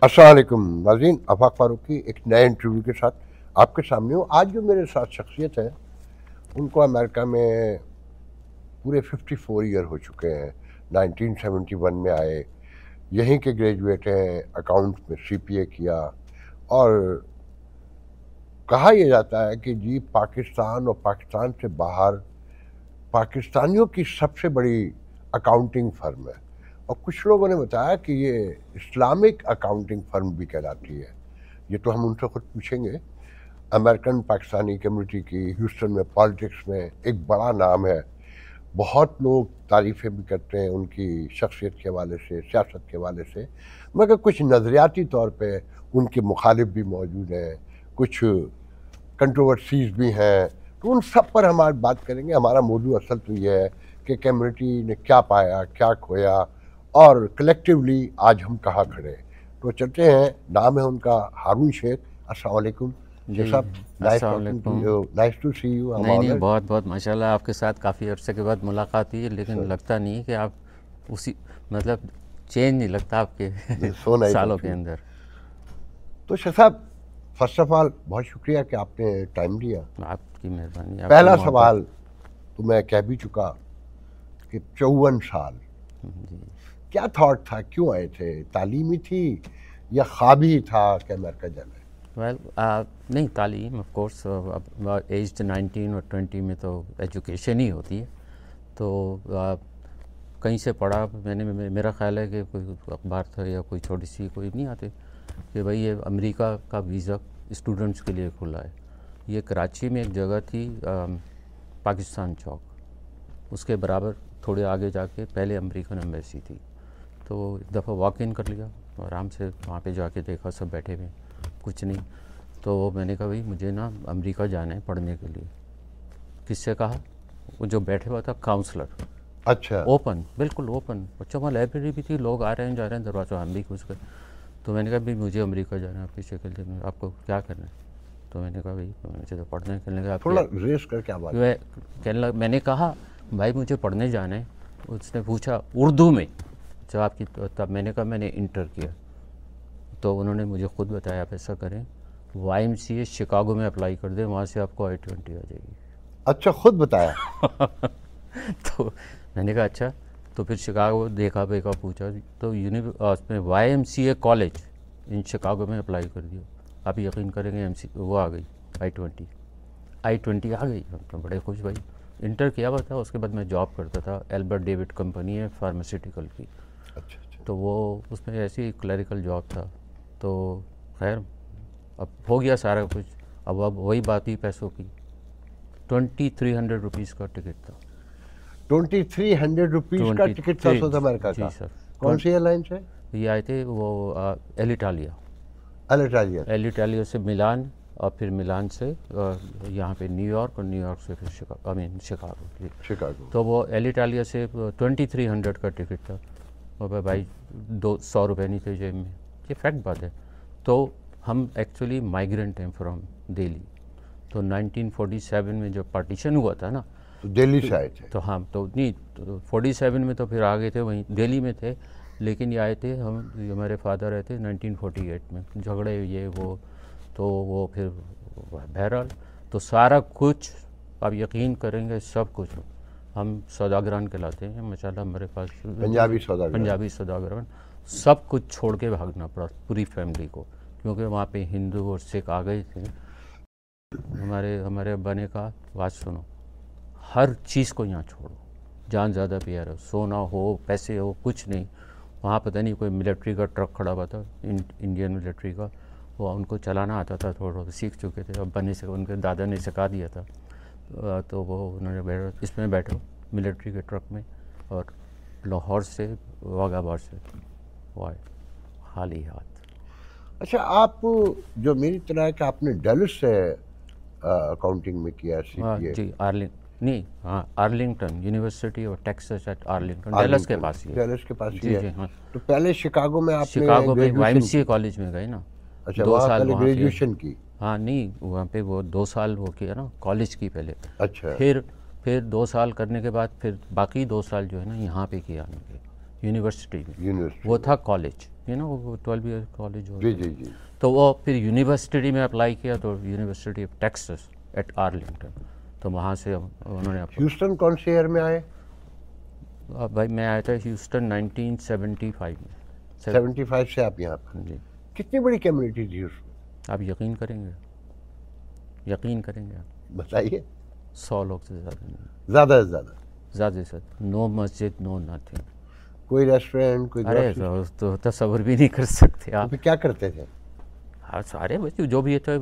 अस्सलाम वालेकुम नाज़रीन, आफाक फारूक की एक नए इंटरव्यू के साथ आपके सामने हूँ। आज जो मेरे साथ शख्सियत है, उनको अमेरिका में पूरे 54 ईयर हो चुके हैं। 1971 में आए, यहीं के ग्रेजुएट हैं, अकाउंट्स में सीपीए किया। और कहा यह जाता है कि जी पाकिस्तान और पाकिस्तान से बाहर पाकिस्तानियों की सबसे बड़ी अकाउंटिंग फर्म है। और कुछ लोगों ने बताया कि ये इस्लामिक अकाउंटिंग फर्म भी कहलाती है। ये तो हम उनसे खुद पूछेंगे। अमेरिकन पाकिस्तानी कम्युनिटी की ह्यूस्टन में पॉलिटिक्स में एक बड़ा नाम है। बहुत लोग तारीफ़ें भी करते हैं उनकी शख्सियत के हवाले से, सियासत के हवाले से, मगर कुछ नज़रियाती तौर पे उनके मुखालिफ भी मौजूद हैं, कुछ कंट्रोवर्सीज भी हैं। तो उन सब पर हम आज बात करेंगे। हमारा मौजूद असल तो ये है कि कम्युनिटी ने क्या पाया, क्या खोया, और कलेक्टिवली आज हम कहाँ खड़े हैं। तो चलते हैं। नाम है उनका हारून शेख। अस्सलाम वालेकुम जी, शेख साहब, नाइस अस्सलाम टॉकिंग टू वालेकुम। You, nice to see you. I am नहीं, ऑनर्ड। बहुत बहुत माशाल्लाह, आपके साथ काफ़ी अरसे के बाद मुलाकात हुई है, लेकिन सर, लगता नहीं है कि आप उसी मतलब चेंज नहीं लगता आपके सो नाइस सालों ऑफ के यू। अंदर। तो शेख साहब, फर्स्ट ऑफ ऑल बहुत शुक्रिया कि आपने टाइम दिया। आपकी मेहरबानी, आपकी पहला मोहब्बत। सवाल तो मैं कह भी चुका कि 54 साल जी, क्या थॉट था, क्यों आए थे? तालीमी थी या ख्वाब ही था कि अमेरिका जाना है? वेल, नहीं, तालीम ऑफ कोर्स अब एज 19 और 20 में तो एजुकेशन ही होती है। तो कहीं से पढ़ा मैंने, मेरा ख्याल है कि कोई अखबार था या कोई छोटी सी कोई नहीं आते कि भाई ये अमेरिका का वीज़ा स्टूडेंट्स के लिए खुला है। ये कराची में एक जगह थी, पाकिस्तान चौक, उसके बराबर थोड़े आगे जाके पहले अमेरिकन एम्बेसी थी। तो एक दफ़ा वॉक इन कर लिया, आराम से वहाँ पे जाके देखा सब बैठे हुए, कुछ नहीं। तो मैंने कहा भाई मुझे ना अमेरिका जाना है पढ़ने के लिए। किससे कहा? वो जो बैठे हुआ था काउंसलर। अच्छा। ओपन, बिल्कुल ओपन। अच्छा, वहाँ लाइब्रेरी भी थी, लोग आ रहे हैं जा रहे हैं, दरवाज़ा हम भी घुस गए। तो मैंने कहा भाई मुझे अमेरिका जाना है, आपकी शक्ल से आपको क्या करना है? तो मैंने कहा भाई मुझे तो पढ़ना है। कहने लगा आपकी थोड़ा रेस करके आवाज़। कहने लगा, मैंने कहा भाई मुझे पढ़ने जाना है। उसने पूछा उर्दू में जवाब की, तब मैंने कहा मैंने इंटर किया। तो उन्होंने मुझे ख़ुद बताया आप ऐसा करें, YMCA शिकागो में अप्लाई कर दें, वहाँ से आपको I-20 आ जाएगी। अच्छा, खुद बताया? तो मैंने कहा अच्छा। तो फिर शिकागो देखा बेका पूछा, तो उसमें YMCA कॉलेज इन शिकागो में अप्लाई कर दिया। आप यकीन करेंगे वो आ गई I-20 आ गई। हम तो बड़े खुश भाई। इंटर किया हुआ था, उसके बाद मैं जॉब करता था, एल्बर्ट डेविड कंपनी है फार्मास्यूटिकल की। अच्छा अच्छा। तो वो उसमें ऐसी क्लरिकल जॉब था। तो खैर अब हो गया सारा कुछ। अब वही बात ही पैसों की। 2300 रुपीज़ का टिकट था। 2300 का टिकट था साउथ 23, अमेरिका जी का? सर। कौन सी एयरलाइन से? ये आए थे वो एलिटालिया। अल्ट्रालिया। एलिटालिया से मिलान, और फिर मिलान से यहाँ पे न्यूयॉर्क, और न्यूयॉर्क से फिर शिकागो जी। शिकागो। तो वो एलिटालिया से 2300 का टिकट था। और भाई 200 रुपये नहीं थे जेब में, ये फैक्ट बात है। तो हम एक्चुअली माइग्रेंट हैं फ्रॉम दिल्ली। तो 1947 में जब पार्टीशन हुआ था ना, तो दिल्ली से आए थे? तो हाँ, तो नहीं, तो 47 में तो फिर आ गए थे, वहीं दिल्ली में थे। लेकिन ये आए थे हम, ये हमारे फादर आए थे 1948 में, झगड़े ये वो। तो वो फिर बहरहाल, तो सारा कुछ आप यकीन करेंगे, सब कुछ हम सौदागरान कहलाते हैं माशाल्लाह, हमारे पास पंजाबी सौदागर। पंजाबी सौदागरान। सब कुछ छोड़ के भागना पड़ा पूरी फैमिली को, क्योंकि वहाँ पे हिंदू और सिख आ गए थे। हमारे हमारे अब्बा ने कहा बात सुनो, हर चीज़ को यहाँ छोड़ो, जान ज़्यादा प्यारा, सोना हो पैसे हो कुछ नहीं। वहाँ पता नहीं कोई मिलिट्री का ट्रक खड़ा हुआ था, इंडियन मिलिट्री का, वो उनको चलाना आता था, थोड़ा सीख चुके थे, अब्बा ने उनके दादा ने सिखा दिया था। तो वो उन्होंने इसमें बैठो मिलिट्री के ट्रक में, और लाहौर से वाघाबाद से वाए खाली हाथ। अच्छा, आप जो मेरी तरह है कि आपने डेलस से अकाउंटिंग में किया सीपीए? जी, Arlington University of Texas at Arlington, Dallas के पास ही है। डेलस के पास ही जी है। जी हाँ। तो पहले शिकागो में आपने शिकागो में ग्रेजुएशन YMCA की? कॉलेज में गए ना, अच्छा, 2 वहाँ साल पहले वहाँ किया। ग्रेजुएशन की? हाँ नहीं, वहाँ पे वो 2 साल वो किया ना कॉलेज की पहले। अच्छा। फिर 2 साल करने के बाद फिर बाकी 2 साल जो है ना यहाँ पे किया उनके यूनिवर्सिटी में। यूनिवर्सिटी वो था कॉलेज, यू नो, वो 12 ईयर कॉलेज हो। जी जी जी। तो वो फिर यूनिवर्सिटी में अप्लाई किया, तो University of Texas at Arlington, तो वहाँ से उन्होंने ह्यूस्टन कौन से ईयर में आए? भाई मैं आया था ह्यूस्टन 1975 में। 75 से आप यहाँ पर। जी। कितनी बड़ी कम्युनिटी थी उसमें? आप यकीन करेंगे, यकीन करेंगे आप, बताइए। 100 लोग से ज़्यादा नहीं, ज़्यादा से ज़्यादा। ज़्यादा से नो मस्जिद, नो नथिंग। कोई रेस्टोरेंट, कोई अरे grocery? तो तस्वर भी नहीं कर सकते तो आप। फिर क्या करते थे? हाँ, सारे बच्चे जो भी थे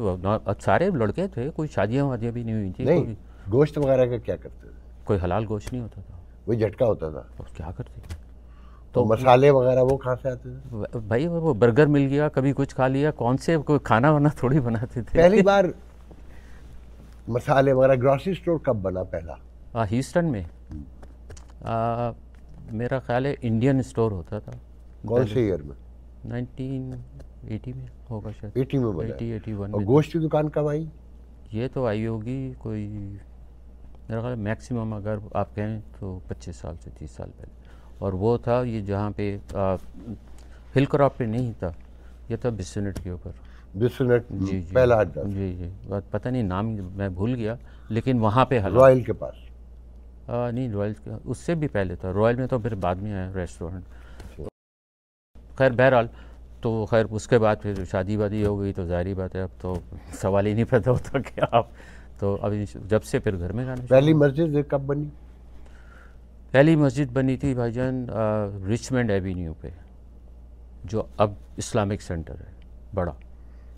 सारे लड़के थे, कोई शादियाँ वादियाँ भी नहीं हुई थी। नहीं, गोश्त वगैरह का क्या करते थे? कोई हलाल गोश्त नहीं होता था। वही झटका होता था। और क्या करते? तो मसाले वगैरह वो कहाँ से आते थे? भाई वो बर्गर मिल गया, कभी कुछ खा लिया, कौन से कोई खाना वाना थोड़ी बनाते थे। पहली बार मसाले वगैरह ग्रोसरी स्टोर कब बना पहला? ह्यूस्टन में मेरा ख्याल है इंडियन स्टोर होता था। कौन से ईयर में? 1980 में होगा शायद। 80 में बना। 81 और में। गोश्त की दुकान कब आई? ये तो आई होगी कोई, मेरा ख्याल मैक्सिमम अगर आप कहें तो 25 साल से 30 साल पहले। और वो था ये जहाँ पे हिल क्रॉप पे नहीं था, ये था बिस्नेट के ऊपर। बिस्नेट जी पहला अड्डा? जी जी, पता नहीं नाम मैं भूल गया, लेकिन वहाँ पे रॉयल के पास? नहीं, रॉयल उससे भी पहले था। रॉयल में तो फिर बाद में आया रेस्टोरेंट। खैर बहरहाल, तो खैर उसके बाद फिर शादी वादी हो गई, तो जाहिर बात है अब तो सवाल ही नहीं पैदा होता कि आप, तो अभी जब से फिर घर में गाने। पहली मस्जिद कब बनी? पहली मस्जिद बनी थी भाईजान रिचमंड एवेन्यू पे, जो अब इस्लामिक सेंटर है बड़ा।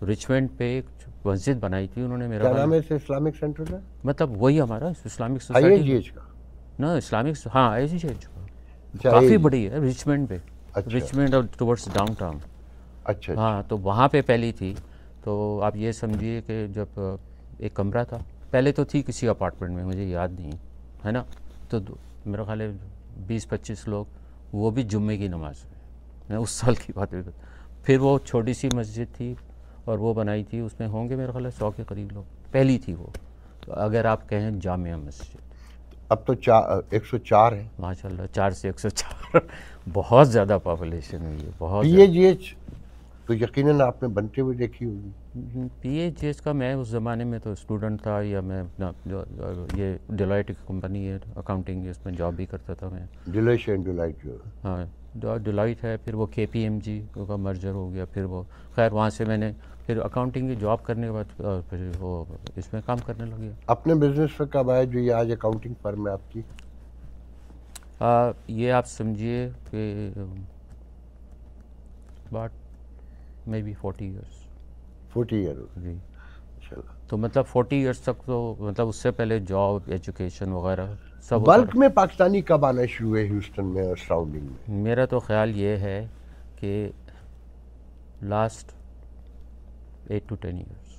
रिचमंड पे एक मस्जिद बनाई थी उन्होंने। मेरा क्या नाम है इस इस्लामिक सेंटर का? मतलब वही हमारा इस्लामिक सोसाइटी का ना, इस्लामिक, हाँ IGH का काफ़ी बड़ी है रिचमंड पे। अच्छा। रिचमंड और टुवर्ड्स डाउनटाउन। अच्छा। हाँ, तो वहाँ पे पहली थी। तो आप ये समझिए कि जब एक कमरा था, पहले तो थी किसी अपार्टमेंट में, मुझे याद नहीं है ना, तो मेरा ख्याल है 20-25 लोग, वो भी जुम्मे की नमाज में। मैं उस साल की बात है। फिर वो छोटी सी मस्जिद थी और वो बनाई थी, उसमें होंगे मेरा ख्याल है 100 के करीब लोग। पहली थी वो, तो अगर आप कहें जामिया मस्जिद। अब तो 104 है माशाल्लाह, 4 से 104 बहुत ज़्यादा पॉपुलेशन हुई है, बहुत। PAGH तो यकीनन आपने बनते हुए देखी होगी। PAGH का मैं उस ज़माने में तो स्टूडेंट था, या मैं अपना जो ये डिलाइट की कंपनी है अकाउंटिंग, इसमें जॉब भी करता था मैं। डिलाइट जो, हाँ डिलाइट है, फिर वो KPMG का मर्जर हो गया, फिर वो खैर वहाँ से मैंने फिर अकाउंटिंग की जॉब करने के बाद फिर वो इसमें काम करने लग गया। अपने बिजनेस में कब आया जो ये आज अकाउंटिंग फर्म है आपकी? ये आप समझिए कि बाट मे बी 40 ईयर्स। 40 ईयर जी। चलो, तो मतलब 40 ईयर्स तक, तो मतलब उससे पहले जॉब, एजुकेशन वगैरह सब। बल्क में पाकिस्तानी कब आना शुरू हुए ह्यूस्टन में और सराउंडिंग में? मेरा तो ख्याल ये है कि last 8 to 10 years,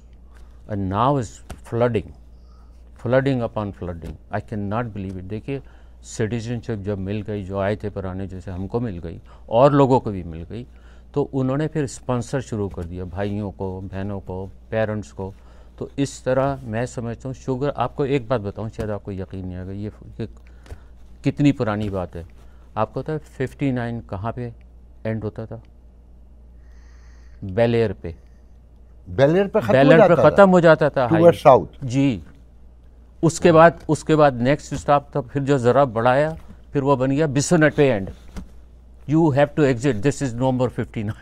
and now is flooding upon flooding. I cannot believe it. देखिए, सिटीजनशिप जब मिल गई, जो आए थे पुराने जैसे हमको मिल गई और लोगों को भी मिल गई, तो उन्होंने फिर स्पॉन्सर शुरू कर दिया भाइयों को, बहनों को, पेरेंट्स को। तो इस तरह मैं समझता हूँ शुगर, आपको एक बात बताऊँ, शायद आपको यकीन नहीं आएगा, ये कितनी पुरानी बात है। आपको पता है 59 कहाँ पे एंड होता था? बेलेयर पे। बेलेयर पे ख़त्म हो जाता था टुवर्ड साउथ। जी। उसके बाद नेक्स्ट स्टॉप था, फिर जो ज़रा बढ़ाया, फिर वो बन गया बिस्नेट पे and. You have to exit, this is no more 59।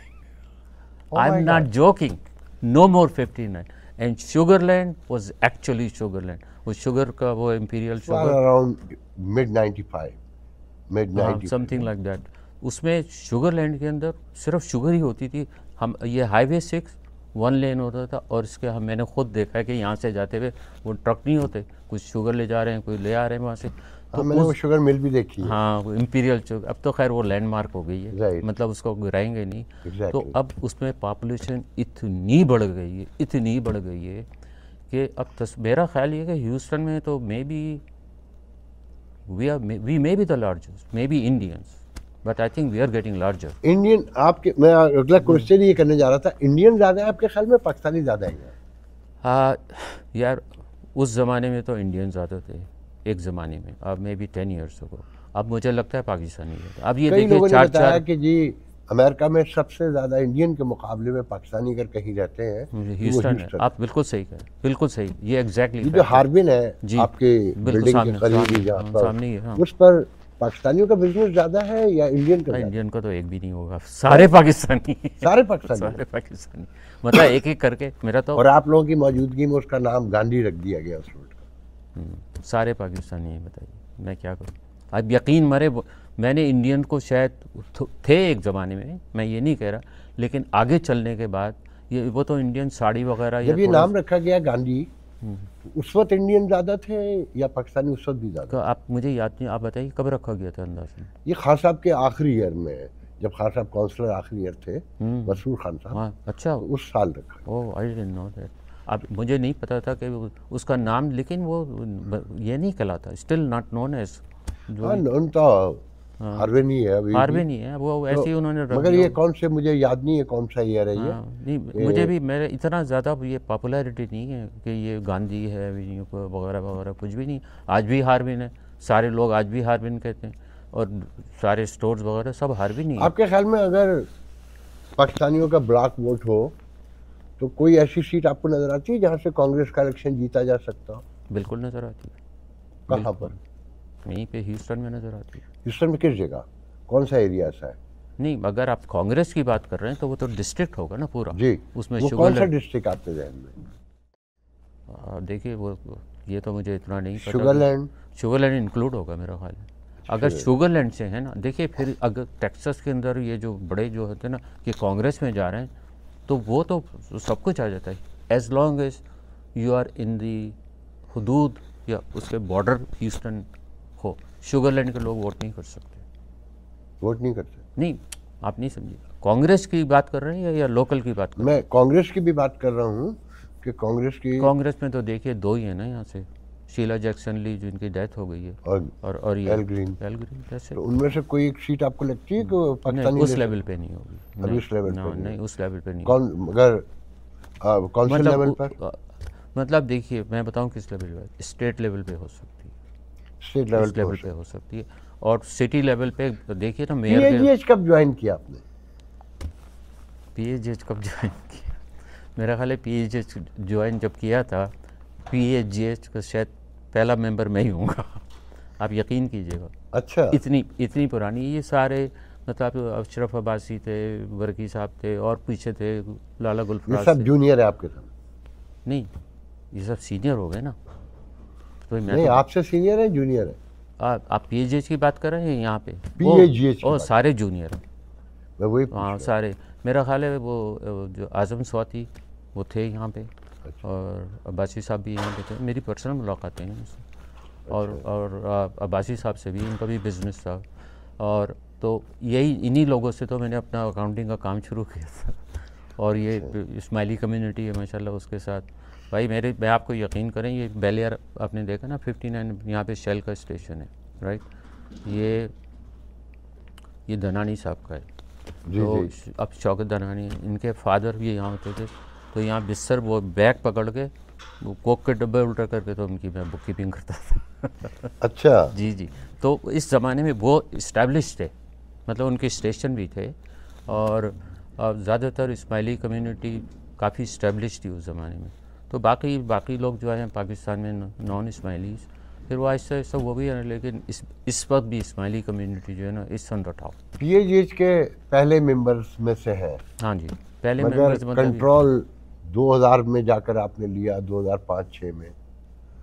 I am not joking, no more 59। And Sugar Land was actually Sugar Land, वो शुगर का वो Imperial Sugar around mid 95 something like that. उसमें शुगरलैंड के अंदर सिर्फ शुगर ही होती थी। हम ये हाईवे 6 1 लेन होता था, और इसके मैंने खुद देखा है कि यहाँ से जाते हुए वो ट्रक नहीं होते, कुछ शुगर ले जा रहे हैं, कोई ले आ रहे हैं वहाँ से। तो मैंने वो शुगर मिल भी देखी है। हाँ, वो इंपीरियल शुगर, अब तो खैर वो लैंडमार्क हो गई है, right. मतलब उसको गिराएंगे नहीं। exactly. तो अब उसमें पॉपुलेशन इतनी बढ़ गई है कि अब मेरा ख्याल ये कि ह्यूस्टन में तो maybe we maybe the largest, maybe Indians, but I think we are getting larger. Indian आपके, मैं अगला क्वेश्चन ये करने जा रहा था, इंडियन ज़्यादा है आपके ख्याल में, पाकिस्तानी ज़्यादा है? हाँ यार, उस ज़माने में तो इंडियन ज़्यादा थे, एक ज़माने में, अब मे बी 10 years ago। अब मुझे लगता है पाकिस्तानी है। अब ये कई लोगों देखिए ने चार बताया चार कि जी अमेरिका में सबसे ज़्यादा इंडियन के मुकाबले में पाकिस्तानी अगर कहीं रहते हैं तो वो ह्यूस्टन है। ह्यूस्टन। आप बिल्कुल सही कहें, बिल्कुल सही, ये एग्जैक्टली ये जो हार्बिन है जी, आपके बिल्कुल बिल्डिंग के सामने करीब सामने ही जहाँ हाँ, पर, सामने ही है हाँ। उस पर पाकिस्तानियों का बिजनेस ज़्यादा है या इंडियन का ज़्यादा? इंडियन का तो एक भी नहीं होगा, सारे पाकिस्तानी सारे पाकिस्तानी सारे पाकिस्तानी, मतलब एक एक करके मेरा तो और आप लोगों की मौजूदगी में उसका नाम गांधी रख दिया गया उस रोड का। सारे पाकिस्तानी हैं। बताइए मैं क्या करूं? अब यकीन मरे मैंने इंडियन को शायद थे एक ज़माने में, मैं ये नहीं कह रहा, लेकिन आगे चलने के बाद ये वो तो इंडियन साड़ी वगैरह जब ये नाम रखा गया गांधी, उस वक्त इंडियन ज़्यादा थे या पाकिस्तानी उस वक्त भी ज़्यादा? आप मुझे याद नहीं, आप बताइए कब रखा गया था अंदाज़ में? ये खान साहब के आखिरी ईयर में, जब खान साहब काउंसलर आखिरी ईयर थे, मसूर खान साहब, हाँ अच्छा, तो उस साल रखा। ओह आई डिडंट नो दैट। अब मुझे नहीं पता था कि उसका नाम, लेकिन वो ये नहीं कहलाता, स्टिल नॉट नोन एज हाँ नोन तो हार्बिन ही है अभी हार्बिन ही है वो, ऐसे ही उन्होंने रख मगर दिया। ये कौन से, मुझे याद नहीं है कौन सा ईयर है ये। नहीं मुझे भी, मेरे इतना ज़्यादा ये पॉपुलैरिटी नहीं है कि ये गांधी है वगैरह वगैरह, कुछ भी नहीं। आज भी हार्बिन है, सारे लोग आज भी हार्बिन कहते हैं, और सारे स्टोर्स वगैरह सब हार्बिन ही है। आपके ख्याल में अगर पाकिस्तानियों का ब्लॉक वोट हो तो कोई ऐसी सीट आपको नजर आती है जहाँ से कांग्रेस का इलेक्शन जीता जा सकता हो? बिल्कुल नज़र आती है। कहाँ पर? यहीं पे ह्यूस्टन में नज़र आती है। ह्यूस्टन में किस जगह, कौन सा एरिया ऐसा है? नहीं, अगर आप कांग्रेस की बात कर रहे हैं तो वो तो डिस्ट्रिक्ट होगा ना पूरा जी, उसमें। वो कौन सा डिस्ट्रिक्ट आपके जहन में? देखिए वो ये तो मुझे इतना नहीं पता। शुगरलैंड? शुगरलैंड इंक्लूड होगा मेरा ख्याल है। अगर शुगरलैंड से है ना, देखिए फिर अगर टेक्सास के अंदर ये जो बड़े जो होते हैं ना कि कांग्रेस में जा रहे हैं, तो वो तो सब कुछ आ जाता है, as long as you are in the हदूद या उसके बॉर्डर ह्यूस्टन हो। शुगरलैंड के लोग वोट नहीं कर सकते। वोट नहीं करते? नहीं, आप नहीं समझिए, कांग्रेस की बात कर रहे हैं या लोकल की बात कर रहे हैं? मैं कांग्रेस की भी बात कर रहा हूँ कि कांग्रेस में तो देखिए दो ही है ना यहाँ से, शीला जैक्सन ली जिनकी डेथ हो गई है, और ये एल ग्रीन। जैसे तो उनमें से कोई एक सीट आपको लगती है कि पाकिस्तानी उस लेवल पे नहीं होगी? अभी उस लेवल पे नहीं, उस लेवल पे नहीं। कौन मगर कौंसिल लेवल पर? मतलब देखिए मैं बताऊं किस लेवल पे, स्टेट लेवल पे हो सकती है, स्टेट लेवल पे हो सकती है, और सिटी लेवल पे देखिए ना मेयर के। पीएजीएच कब ज्वाइन किया आपने? पीएजीएच कब ज्वाइन किया? मेरा ख्याल है पीएजीएच ज्वाइन जब किया था, पीएजीएच का शायद पहला मेंबर मैं ही हूँगा। आप यकीन कीजिएगा। अच्छा, इतनी पुरानी। ये सारे मतलब अशरफ अब्बासी थे, वर्की साहब थे, और पीछे थे लाला गुलफराज। ये सब जूनियर है आपके साथ? नहीं, ये सब सीनियर हो गए ना। तो मैं नहीं, आपसे सीनियर है जूनियर है? आप पीएजीएच की बात कर रहे हैं यहाँ पे? पीएजीएच और सारे जूनियर हैं। मैं वही हाँ सारे, मेरा ख्याल है वो जो आज़म स्वाति वो थे यहाँ पे। अच्छा। और अब्बासी साहब भी यहाँ पे थे, मेरी पर्सनल मुलाकातें हैं उनसे। अच्छा। और अब्बासी साहब से भी, इनका भी बिज़नेस था, और तो यही इन्हीं लोगों से तो मैंने अपना अकाउंटिंग का काम शुरू किया था। और ये इस्माइली कम्युनिटी है माशाल्लाह, उसके साथ भाई मैं आपको यकीन करें, ये बेलियर आपने देखा ना 59 यहाँ पे शेल का स्टेशन है, राइट? ये धनानी साहब का है। तो अब शौकत धनानी, इनके फादर भी यहाँ होते थे, तो यहाँ बिस्तर वो बैग पकड़ के वो कोक के डब्बे उल्टा करके तो उनकी मैं बुक कीपिंग करता था। अच्छा जी। तो इस ज़माने में वो इस्टेब्लिश थे, मतलब उनके स्टेशन भी थे, और ज़्यादातर इस्माइली कम्युनिटी काफ़ी इस्टेब्लिश थी उस ज़माने में। तो बाकी लोग जो हैं पाकिस्तान में नॉन इस्माइलीज, फिर वो आहिस्ता आहिस्ता वो भी है, लेकिन इस वक्त भी इस्माइली कम्युनिटी जो है ना इस ऑन द टॉप। पीएजीएच के पहले मेंबर्स में से है? हाँ जी, पहले मेंबर्स। कंट्रोल 2000 में जाकर आपने लिया, 2005-06 में।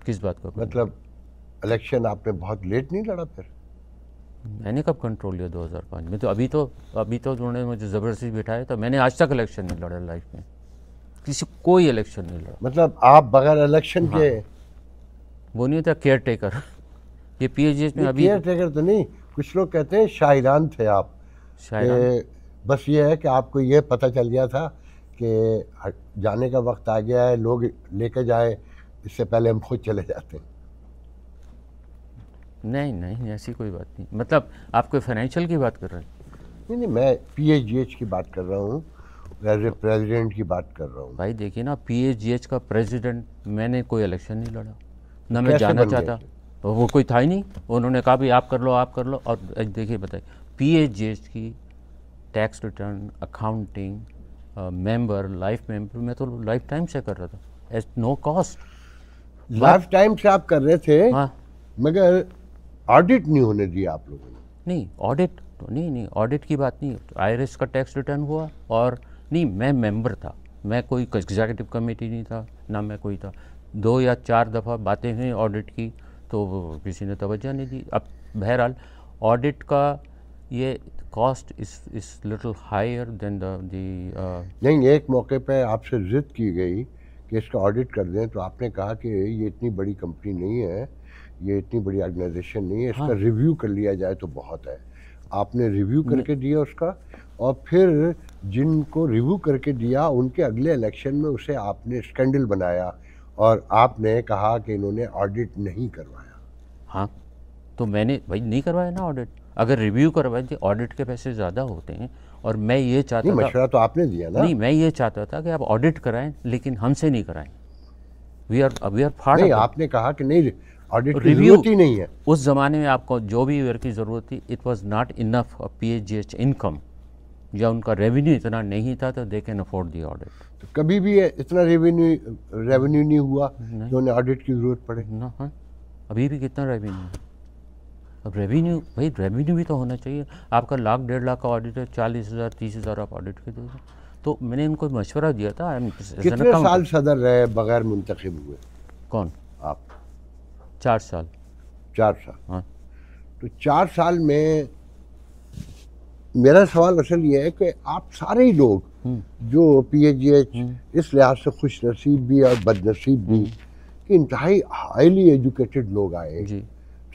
किस बात का मतलब इलेक्शन आपने बहुत लेट नहीं लड़ा? फिर मैंने कब कंट्रोल लिया 2005 में? तो अभी तो उन्होंने मुझे ज़बरदस्ती बिठाया, तो मैंने आज तक इलेक्शन नहीं लड़ा लाइफ में, कोई इलेक्शन नहीं लड़ा। मतलब आप बगैर इलेक्शन के? वो नहीं होता केयर टेकर। ये पीएजीएच में अभी केयर टेकर तो नहीं, कुछ लोग कहते हैं शायरान थे आप। शायरान? बस ये है कि आपको ये पता चल गया था कि जाने का वक्त आ गया है, लोग लेके जाए, इससे पहले हम खुद चले जाते हैं। नहीं, ऐसी कोई बात नहीं। मतलब आप कोई फाइनेंशियल की बात कर रहे हैं? नहीं, मैं पीएजीएच की बात कर रहा हूँ, एज ए प्रेसिडेंट की बात कर रहा हूँ। भाई देखिए ना, पीएजीएच का प्रेसिडेंट मैंने कोई इलेक्शन नहीं लड़ा, ना मैं जाना चाहता। तो वो कोई था ही नहीं, उन्होंने कहा भी आप कर लो आप कर लो। और देखिए बताइए PHGH की tax return, accounting, member, life member, मैं तो लाइफ टाइम से कर रहा था at no cost. Lifetime से आप कर रहे थे, हाँ मगर ऑडिट नहीं होने दिया आप लोगों ने। नहीं ऑडिट तो नहीं ऑडिट की बात नहीं, IRS का टैक्स रिटर्न हुआ। और नहीं, मैं मेंबर था, मैं कोई एग्जीक्यूटिव कमेटी नहीं था, ना मैं कोई था। 2 या 4 दफ़ा बातें हुई ऑडिट की तो किसी ने तवज्जो नहीं दी। अब बहरहाल ऑडिट का ये कॉस्ट इस लिटिल हायर देन नहीं, एक मौके पे आपसे जिद की गई कि इसका ऑडिट कर दें, तो आपने कहा कि ये इतनी बड़ी कंपनी नहीं है, ये इतनी बड़ी ऑर्गेनाइजेशन नहीं है, इसका रिव्यू कर लिया जाए तो बहुत है। आपने रिव्यू करके दिया उसका, और फिर जिनको रिव्यू करके दिया उनके अगले इलेक्शन में उसे आपने स्कैंडल बनाया और आपने कहा कि इन्होंने ऑडिट नहीं करवाया। हाँ तो मैंने भाई नहीं करवाया ना ऑडिट। अगर रिव्यू करवाए थे, ऑडिट के पैसे ज़्यादा होते हैं। और मैं ये चाहता था, मशवरा तो आपने दिया ना। नहीं, मैं ये चाहता था कि आप ऑडिट कराएं, लेकिन हमसे नहीं कराएं। वी आर फाड़। नहीं, आपने कहा कि नहीं, ऑडिट की जरूरत ही नहीं है। उस ज़माने में आपको जो भी वेयर की ज़रूरत थी, it was not enough PHGH income, या उनका रेवेन्यू इतना नहीं था तो they can afford the audit. तो कभी भी इतना रेवेन्यू नहीं हुआ कि उन्हें ऑडिट की ज़रूरत पड़े ना। हाँ, अभी भी कितना रेवेन्यू है? अब रेवेन्यू, भाई रेवेन्यू भी तो होना चाहिए। आपका 1 लाख 1.5 लाख का ऑडिट है, 40,000 30,000 आप ऑडिट के दोगे। तो मैंने इनको मशवरा दिया था। कितने साल सदर रहे बगैर मुंतखब हुए? कौन? आप। 4 साल। 4 साल। हाँ। तो 4 साल में मेरा सवाल असल ये है कि आप सारे ही लोग जो PHGH इस लिहाज से खुश नसीब भी और बदनसीब भी कि इंतहाई हाईली एजुकेटेड लोग आए,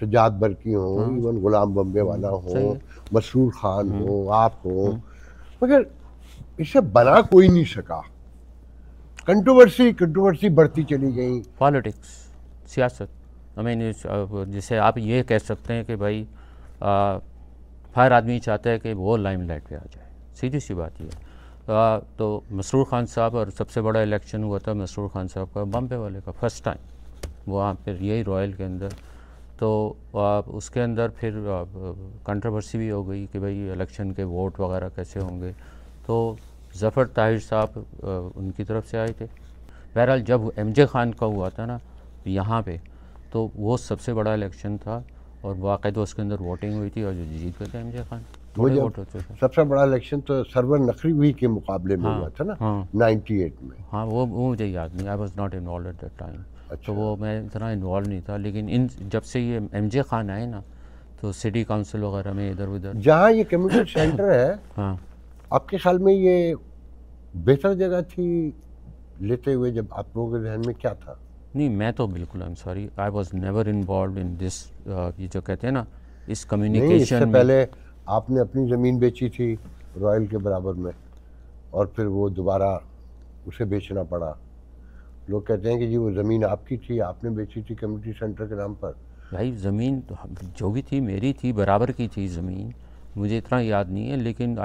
सजाद बरकी हो, इवन गुलाम बम्बे वाला हो, मसरूर खान हो, आप हो, मगर इसे बना कोई नहीं सका। कंट्रोवर्सी बढ़ती चली गई। पॉलिटिक्स, सियासत। जैसे आप ये कह सकते हैं कि भाई हर आदमी चाहता है कि वो लाइमलाइट पे आ जाए, सीधी सी बात ये है। तो मसरूर खान साहब, और सबसे बड़ा इलेक्शन हुआ था मसरूर खान साहब का बॉम्बे वाले का, फर्स्ट टाइम वहाँ पर यही रॉयल के अंदर। तो उसके अंदर फिर कंट्रोवर्सी भी हो गई कि भाई इलेक्शन के वोट वगैरह कैसे होंगे। तो ज़फ़र ताहिर साहब उनकी तरफ से आए थे। बहरहाल जब MJ खान का हुआ था ना यहाँ पे, तो वो सबसे बड़ा इलेक्शन था और वाक़ई उसके अंदर वोटिंग हुई थी और जो जीत गए थे MJ खान। थोड़े वोट होते थे। सबसे बड़ा इलेक्शन तो सरवर नकवी के मुकाबले में हुआ था ना। 98 में। हाँ, वो मुझे याद नहीं, I was not involve at that time. तो वो मैं इतना इन्वॉल्व नहीं था। लेकिन जब से ये MJ खान आए ना, तो सिटी काउंसिल वगैरह में इधर उधर जहाँ ये कम्युनिटी सेंटर है, हाँ, आपके ख्याल में ये बेहतर जगह थी लेते हुए? जब आप लोगों के जहन में क्या था? नहीं, मैं तो बिल्कुल, आई am sorry, I was never involve in this, ये जो कहते हैं ना इस कम्युनिकेशन। इससे पहले आपने अपनी ज़मीन बेची थी रॉयल के बराबर में, और फिर वो दोबारा उसे बेचना पड़ा। लोग कहते हैं कि जी वो ज़मीन आपकी थी, आपने बेची थी कम्युनिटी सेंटर के नाम पर। भाई ज़मीन तो जो भी थी मेरी थी, बराबर की थी ज़मीन। मुझे इतना याद नहीं है, लेकिन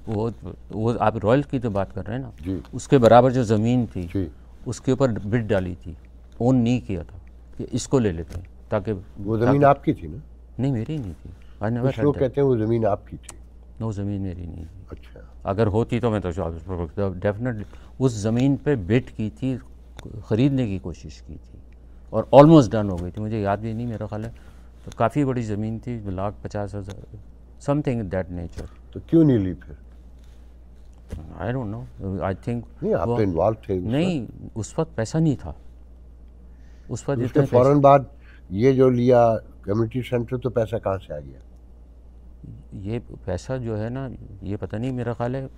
वो आप रॉयल की तो बात कर रहे हैं ना जी। उसके बराबर जो ज़मीन थी जी। उसके ऊपर बिड डाली थी, ओन नहीं किया था कि इसको ले लेते हैं, ताकि वो ज़मीन आपकी थी ना? नहीं, मेरी नहीं थी। कुछ लोग कहते हैं वो ज़मीन आपकी थी। नो, ज़मीन मेरी नहीं थी। अच्छा। अगर होती तो मैं तो डेफिनेटली उस ज़मीन पे बिड की थी, ख़रीदने की कोशिश की थी और ऑलमोस्ट डन हो गई थी। मुझे याद भी नहीं, मेरा ख्याल है तो काफ़ी बड़ी ज़मीन थी, 1,50,000 समथिंग दैट नेचर। तो क्यों नहीं ली फिर? I don't know, I think नहीं, आप तो इन्वॉल्व थे। नहीं, उस वक्त पैसा नहीं था। उस वक्त उसके फ़ौरन बाद ये जो लिया कम्युनिटी सेंटर, तो पैसा कहाँ से आ गया? ये पैसा जो है ना, ये पता नहीं, मेरा ख्याल है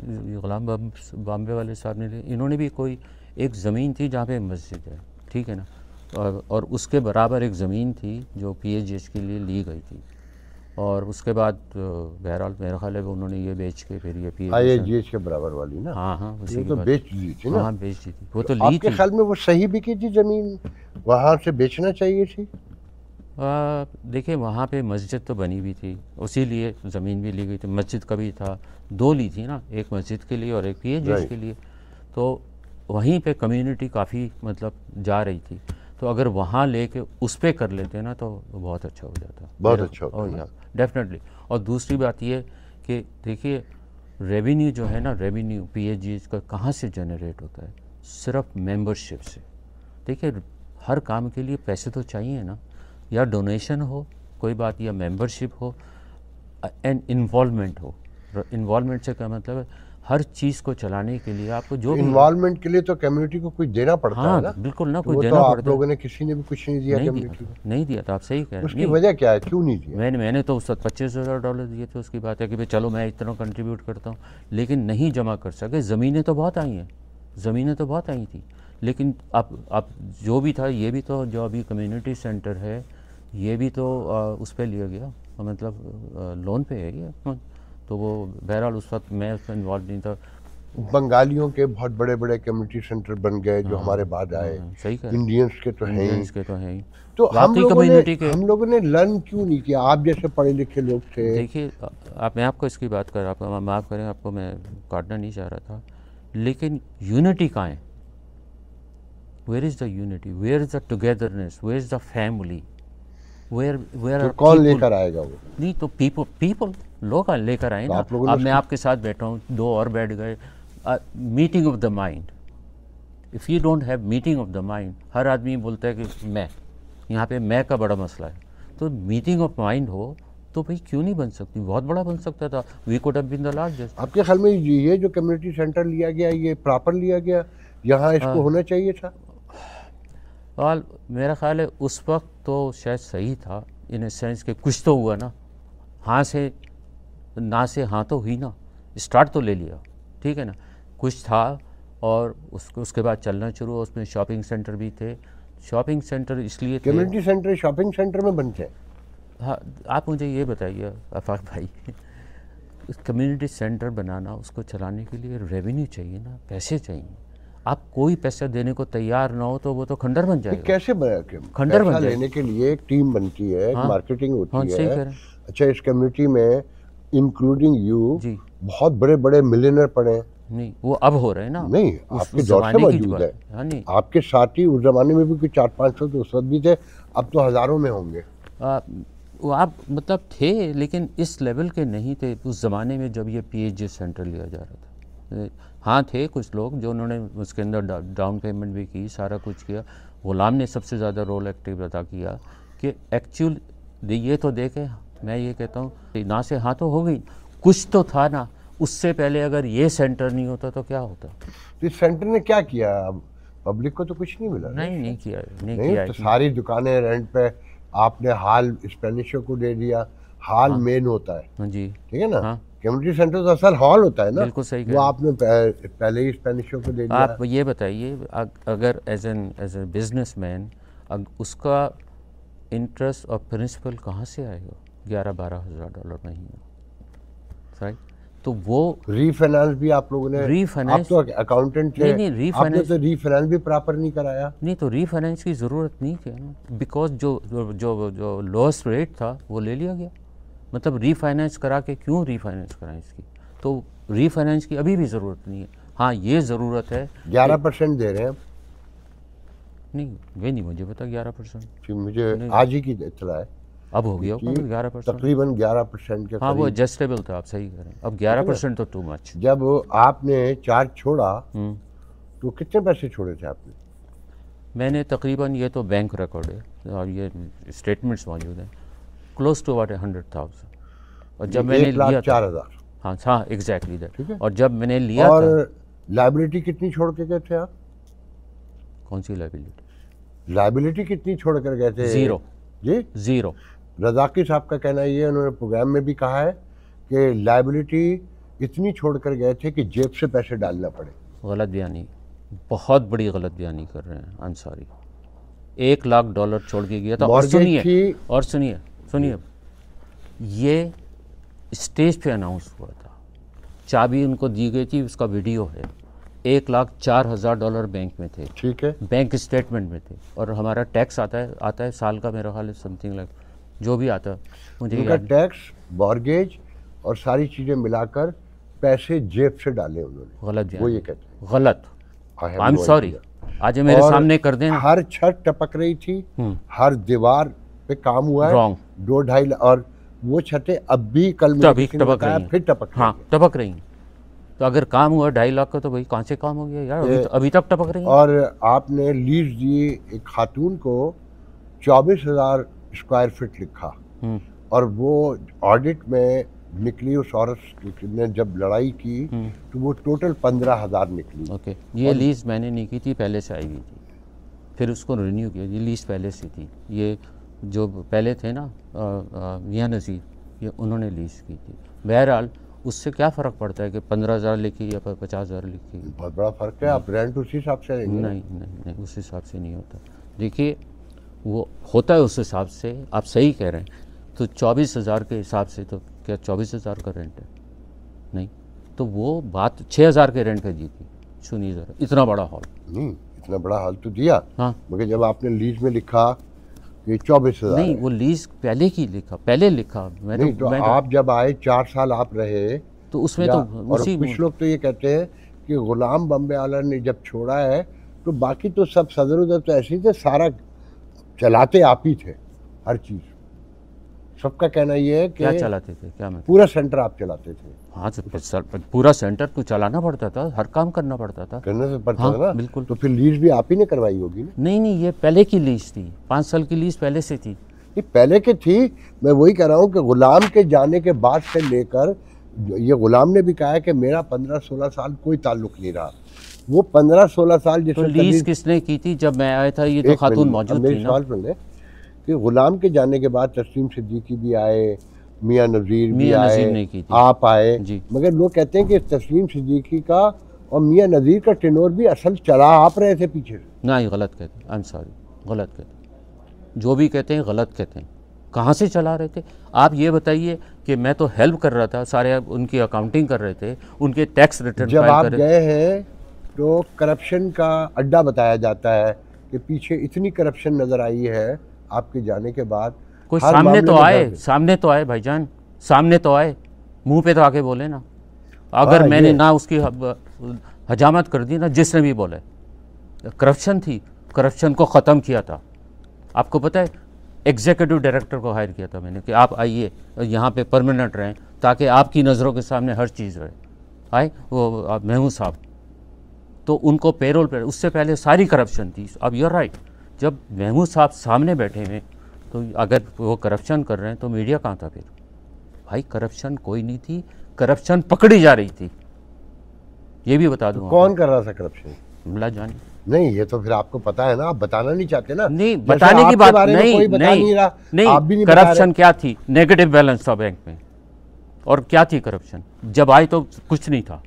गुलाम बॉम्बे वाले साहब ने, इन्होंने भी कोई एक ज़मीन थी जहाँ पे मस्जिद है, ठीक है ना, और उसके बराबर एक ज़मीन थी जो PHGH के लिए ली गई थी। और उसके बाद बहरहाल मेरा ख्याल है उन्होंने ये बेच के फिर ये PHGH के बराबर वाली ना। हाँ, उसी तो बेच दी थी ना। हाँ, बेच दी थी वो तो ली थी। आपके ख्याल में वो सही बिकी थी ज़मीन? वहाँ से बेचना चाहिए थी? देखिए, वहाँ पे मस्जिद तो बनी हुई थी, उसी लिए ज़मीन भी ली गई थी। मस्जिद का भी था, 2 ली थी ना, एक मस्जिद के लिए और एक PHGH के लिए। तो वहीं पे कम्युनिटी काफ़ी मतलब जा रही थी। तो अगर वहाँ लेके उस पर कर लेते ना तो बहुत अच्छा हो जाता। बहुत अच्छा होता या डेफिनेटली। और दूसरी बात ये कि देखिए रेवेन्यू जो है ना, रेवेन्यू पीएचजी का कहाँ से जनरेट होता है? सिर्फ मेंबरशिप से। देखिए हर काम के लिए पैसे तो चाहिए ना, या डोनेशन हो कोई बात, या मेंबरशिप हो, एंड इन्वॉल्वमेंट हो। इन्वॉल्वमेंट से क्या मतलब है? हर चीज़ को चलाने के लिए आपको जो इन्वॉल्वमेंट के लिए तो कम्युनिटी को कुछ देना पड़ता है ना। बिल्कुल ना, तो कुछ वो देना तो पड़ता आप लोगों ने किसी ने भी कुछ नहीं दिया कम्युनिटी को। नहीं दिया था, आप सही कह रहे हैं। उसकी वजह क्या है, क्यों नहीं दिया? मैंने तो उस वक्त $25,000 दिए थे। उसकी बात है कि भाई चलो मैं इतना कंट्रीब्यूट करता हूँ, लेकिन नहीं जमा कर सके। ज़मीनें तो बहुत आई हैं, ज़मीनें तो बहुत आई थी, लेकिन अब जो भी था, ये भी तो जो अभी कम्युनिटी सेंटर है ये भी तो उस पर लिया गया, मतलब लोन पे है ये। तो वो बहरहाल उस वक्त मैं उसमें इन्वॉल्व नहीं था। बंगालियों के बहुत बड़े बड़े कम्युनिटी सेंटर बन गए जो हमारे बाद आए। सही कह, इंडियंस के तो हैं ही। तो हम लोगों ने लर्न क्यों नहीं किया? आप जैसे पढ़े लिखे लोग थे। देखिए मैं आपको इसकी बात कर, आप माफ़ करें, आपको मैं काटना नहीं चाह रहा था, लेकिन यूनिटी कहाँ है? Where is the unity? Where is the togetherness? Where is the family? Where तो कौन लेकर आएगा वो? नहीं तो पीपल लोग लेकर आए ना। अब मैं आपके साथ बैठा हूँ, दो और बैठ गए, meeting of the mind. If you don't have meeting of the mind, हर आदमी बोलता है कि मैं, यहाँ पे मैं का बड़ा मसला है। तो मीटिंग ऑफ माइंड हो तो भाई क्यों नहीं बन सकती? बहुत बड़ा बन सकता था। We could have been the largest. आपके ख्याल में ये जो कम्युनिटी सेंटर लिया गया, ये प्रॉपर लिया गया? यहाँ इसको होना चाहिए था? और मेरा ख्याल है उस वक्त तो शायद सही था, इन सेंस के कुछ तो हुआ ना, हाँ से ना से हाँ तो हुई ना, स्टार्ट तो ले लिया, ठीक है ना, कुछ था। और उसके बाद चलना शुरू हुआ। उसमें शॉपिंग सेंटर भी थे। शॉपिंग सेंटर इसलिए थे, कम्युनिटी सेंटर शॉपिंग सेंटर में बनते हैं। हाँ, आप मुझे ये बताइए आफाक भाई, कम्युनिटी सेंटर बनाना, उसको चलाने के लिए रेवेन्यू चाहिए ना, पैसे चाहिए। आप कोई पैसा देने को तैयार ना हो तो वो तो खंडर बन जाएगा। कैसे खंडर बन जाएगा? जाएगा। लेने के लिए एक टीम बनती है, हाँ, मार्केटिंग होती सही है। कह रहे हैं। अच्छा, इस कम्युनिटी में इंक्लूडिंग यू जी, बहुत बड़े बड़े मिलियनर पड़े हैं। नहीं वो अब हो रहे हैं ना। नहीं, आपके दौर से मौजूद है। हाँ, नहीं आपके साथ ही उस जमाने में भी कुछ 400-500 तो उस वक्त भी थे, अब तो हजारों में होंगे। वो आप मतलब थे, लेकिन इस लेवल के नहीं थे उस ज़माने में जब ये पीएचजी सेंटर लिया जा रहा था। हाँ, थे कुछ लोग जो उन्होंने उसके अंदर डाउन पेमेंट भी की, सारा कुछ किया। गुलाम ने सबसे ज़्यादा रोल एक्टिव अदा किया कि एक्चुअल ये तो देखे, मैं ये कहता हूँ ना से हाँ तो हो गई, कुछ तो था ना। उससे पहले अगर ये सेंटर नहीं होता तो क्या होता? तो इस सेंटर ने क्या किया? पब्लिक को तो कुछ नहीं मिला। नहीं किया तो सारी दुकानें रेंट पे आपने हाल स्पेनिशों को दे दिया। हाल मेन होता है जी, ठीक है ना। हाँ, कम्युनिटी सेंटर तो असल हॉल होता है ना। बिल्कुल सही वो आपने पहले ही स्पेनिशों को दे दिया। आप ये बताइए, अगर एज ए बिजनेसमैन उसका इंटरेस्ट और प्रिंसिपल कहाँ से आएगा? $11-12 महीना, राइट? तो वो रीफाइनेंस भी आप लोगों ने, रीफाइनेंस, आप तो अकाउंटेंट थे, नहीं आपने तो रीफाइनेंस भी प्रॉपर नहीं कराया। नहीं तो रीफाइनेंस की ज़रूरत नहीं थी ना, बिकॉज जो लोएस्ट रेट था वो ले लिया गया। मतलब रीफाइनेंस करा के क्यों रीफाइनेंस कराएं इसकी? तो रीफाइनेंस की अभी भी ज़रूरत नहीं है। हाँ, ये ज़रूरत है 11% दे रहे हैं। नहीं, वे नहीं मुझे पता 11%। मुझे आज ही की इत्तला है। अब हो गया होगा 11%, तकरीबन 11% के हाँ, वो एडजस्टेबल था, आप सही कह रहे हैं। अब 11% तो टू मच। जब आपने चार्ज छोड़ा तो कितने पैसे छोड़े थे आपने? मैंने तकरीबन, ये तो बैंक रिकॉर्ड है और ये स्टेटमेंट्स मौजूद हैं, क्लोज टू अबाउट 100,000। और जब मैंने लिया 1,04,000। हाँ एग्जैक्टली दैट। ठीक है। और जब मैंने लिया था, और लाइबिलिटी कितनी छोड़ के गए थे आप? कौन सी लाइबिलिटी? लाइबिलिटी कितनी छोड़ कर गए थे? ज़ीरो। जी, ज़ीरो। रज़ाकी साहब का कहना ये, उन्होंने प्रोग्राम में भी कहा है कि लाइबिलिटी इतनी छोड़ कर गए थे कि जेब से पैसे डालना पड़े। गलत बयानी, बहुत बड़ी गलत बयानी कर रहे हैं। आई एम सॉरी। $1,00,000 छोड़ के गया था। और सुनिए, ये स्टेज पे अनाउंस हुआ था, चाबी उनको दी गई थी, उसका वीडियो है। $1,04,000 बैंक में थे, ठीक है, बैंक स्टेटमेंट में थे। और हमारा टैक्स आता है साल का, मेरा ख्याल है समथिंग लाइक, जो भी आता है मुझे उनका टैक्स, मॉर्गेज और सारी चीज़ें मिलाकर पैसे जेब से डाले उन्होंने। गलत, वो ये कहते हैं गलत। आई एम सॉरी। आज ये मेरे और सामने कर दें। हर छत टपक रही थी, हर दीवार पे काम हुआ है। रॉन्ग। 2-2.5 और वो छतें अब भी कल मुझे किसी ने बताया फिर टपक रही हाँ, हैं। टपक रही हैं। तो अगर काम हुआ 2.5 लाख का तो भाई कहाँ से काम हो गया यार, अभी तक टपक रही है। और आपने लीज दी एक खातून को 24,000 स्क्वायर फीट लिखा, और वो ऑडिट में निकली, उस औरत ने जब लड़ाई की तो वो टोटल 15,000 निकली। ओके, ये लीज मैंने नहीं की थी, पहले से आई हुई थी, फिर उसको रिन्यू किया। ये लीज पहले से थी, ये जो पहले थे ना मियां नज़ीर, ये उन्होंने लीज की थी। बहरहाल उससे क्या फ़र्क पड़ता है कि 15,000 लिखी या 50,000 लिखी? बहुत बड़ा फ़र्क है। आप रेंट उसी हिसाब से देंगे। नहीं, उस हिसाब से नहीं होता। देखिए, वो होता है उस हिसाब से, आप सही कह रहे हैं। तो 24,000 के हिसाब से तो क्या 24,000 का रेंट है? नहीं, तो वो बात 6,000 के रेंट पे दी थी। सुनिए ज़रा, इतना बड़ा हॉल नहीं, इतना बड़ा हॉल तो दिया। हाँ, मगर जब आपने लीज में लिखा कि 24,000, नहीं, वो लीज पहले की लिखा, पहले लिखा नहीं, तो आप जब आए 4 साल आप रहे तो उसमें तो और कुछ लोग तो ये कहते हैं कि गुलाम बम्बे आला ने जब छोड़ा है तो बाकी तो सब सदर उधर तो ऐसे ही थे, सारा चलाते आप ही थे, हर चीज़। सबका कहना ये है कि क्या चलाते थे, क्या मतलब? पूरा सेंटर आप चलाते थे। हाँ, तो पूरा सेंटर तो चलाना पड़ता था, हर काम करना पड़ता था। करने से पड़ता हाँ, था ना, बिल्कुल। तो फिर लीज भी आप ही ने करवाई होगी ना? नहीं, ये पहले की लीज थी, 5 साल की लीज पहले से थी। ये पहले की थी। मैं वही कह रहा हूँ कि गुलाम के जाने के बाद से लेकर, ये गुलाम ने भी कहा है कि मेरा 15-16 साल कोई ताल्लुक नहीं रहा। वो 15-16 साल तो लीज किसने की थी जब मैं आया था? ये तो खातून मौजूद थी ना। कि गुलाम के जाने के बाद तस्लीम सिद्दीकी भी आए, मियां नज़ीर भी आए, नहीं की थी। आप आए जी। मगर लोग कहते हैं कि तस्लीम सिद्दीकी का और मियां नज़ीर का टेनोर भी असल चला आप रहे थे पीछे से। ना, ये गलत कहते हैं, आई एम सॉरी, गलत कहते हैं। जो भी कहते हैं गलत कहते हैं। कहाँ से चला रहे थे? आप ये बताइए कि मैं तो हेल्प कर रहा था, सारे उनकी अकाउंटिंग कर रहे थे, उनके टैक्स रिटर्न जब आप गए हैं तो करप्शन का अड्डा बताया जाता है कि पीछे इतनी करप्शन नज़र आई है आपके जाने के बाद। कोई सामने तो आए, सामने तो आए भाईजान, सामने तो आए, मुंह पे तो आके बोले ना। अगर मैंने ना उसकी हजामत कर दी ना, जिसने भी बोले करप्शन थी, करप्शन को ख़त्म किया था। आपको पता है, एग्जीक्यूटिव डायरेक्टर को हायर किया था मैंने कि आप आइए यहाँ पे परमानेंट रहें ताकि आपकी नज़रों के सामने हर चीज़ रहे। आए वो महमूद साहब, तो उनको पेरोल पे, उससे पहले सारी करप्शन थी। अब यूर राइट, जब महमूद साहब सामने बैठे हैं तो अगर वो करप्शन कर रहे हैं तो मीडिया कहाँ था फिर? भाई करप्शन कोई नहीं थी, करप्शन पकड़ी जा रही थी। ये भी बता दूँ। कौन कर रहा था करप्शन? अल्लाह जाने। नहीं, ये तो फिर आपको पता है ना, आप बताना नहीं चाहते ना। नहीं, बताने की बात नहीं, करप्शन क्या थी? नेगेटिव बैलेंस था बैंक में। और क्या थी करप्शन? जब आए तो कुछ नहीं था,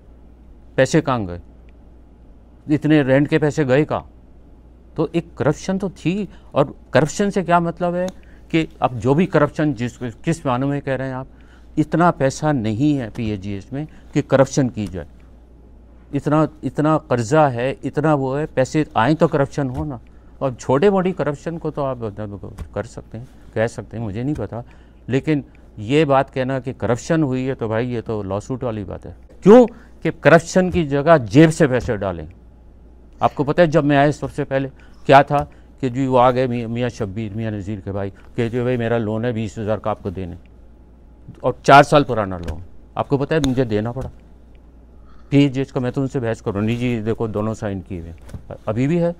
पैसे कहाँ गए? इतने रेंट के पैसे गए कहाँ? तो एक करप्शन तो थी। और करप्शन से क्या मतलब है कि अब जो भी करप्शन किस मानों में कह रहे हैं आप, इतना पैसा नहीं है पीएजीएस में कि करप्शन की जाए। इतना कर्जा है, इतना वो है, पैसे आए तो करप्शन हो ना। और छोटे मोटी करप्शन को तो आप कर सकते हैं, कह सकते हैं, मुझे नहीं पता। लेकिन ये बात कहना कि करप्शन हुई है तो भाई ये तो लॉसूट वाली बात है। क्यों कि करप्शन की जगह जेब से पैसे डालें। आपको पता है जब मैं आया सबसे पहले क्या था कि जी वो आ गए मियाँ शब्बीर, मियाँ नज़ीर के भाई, कहते भाई मेरा लोन है 20,000 का आपको देने, और 4 साल पुराना लोन। आपको पता है मुझे देना पड़ा पीएजीएस का। मैं तो उनसे बहस करूँ, नहीं जी देखो दोनों साइन किए हुए, अभी भी है।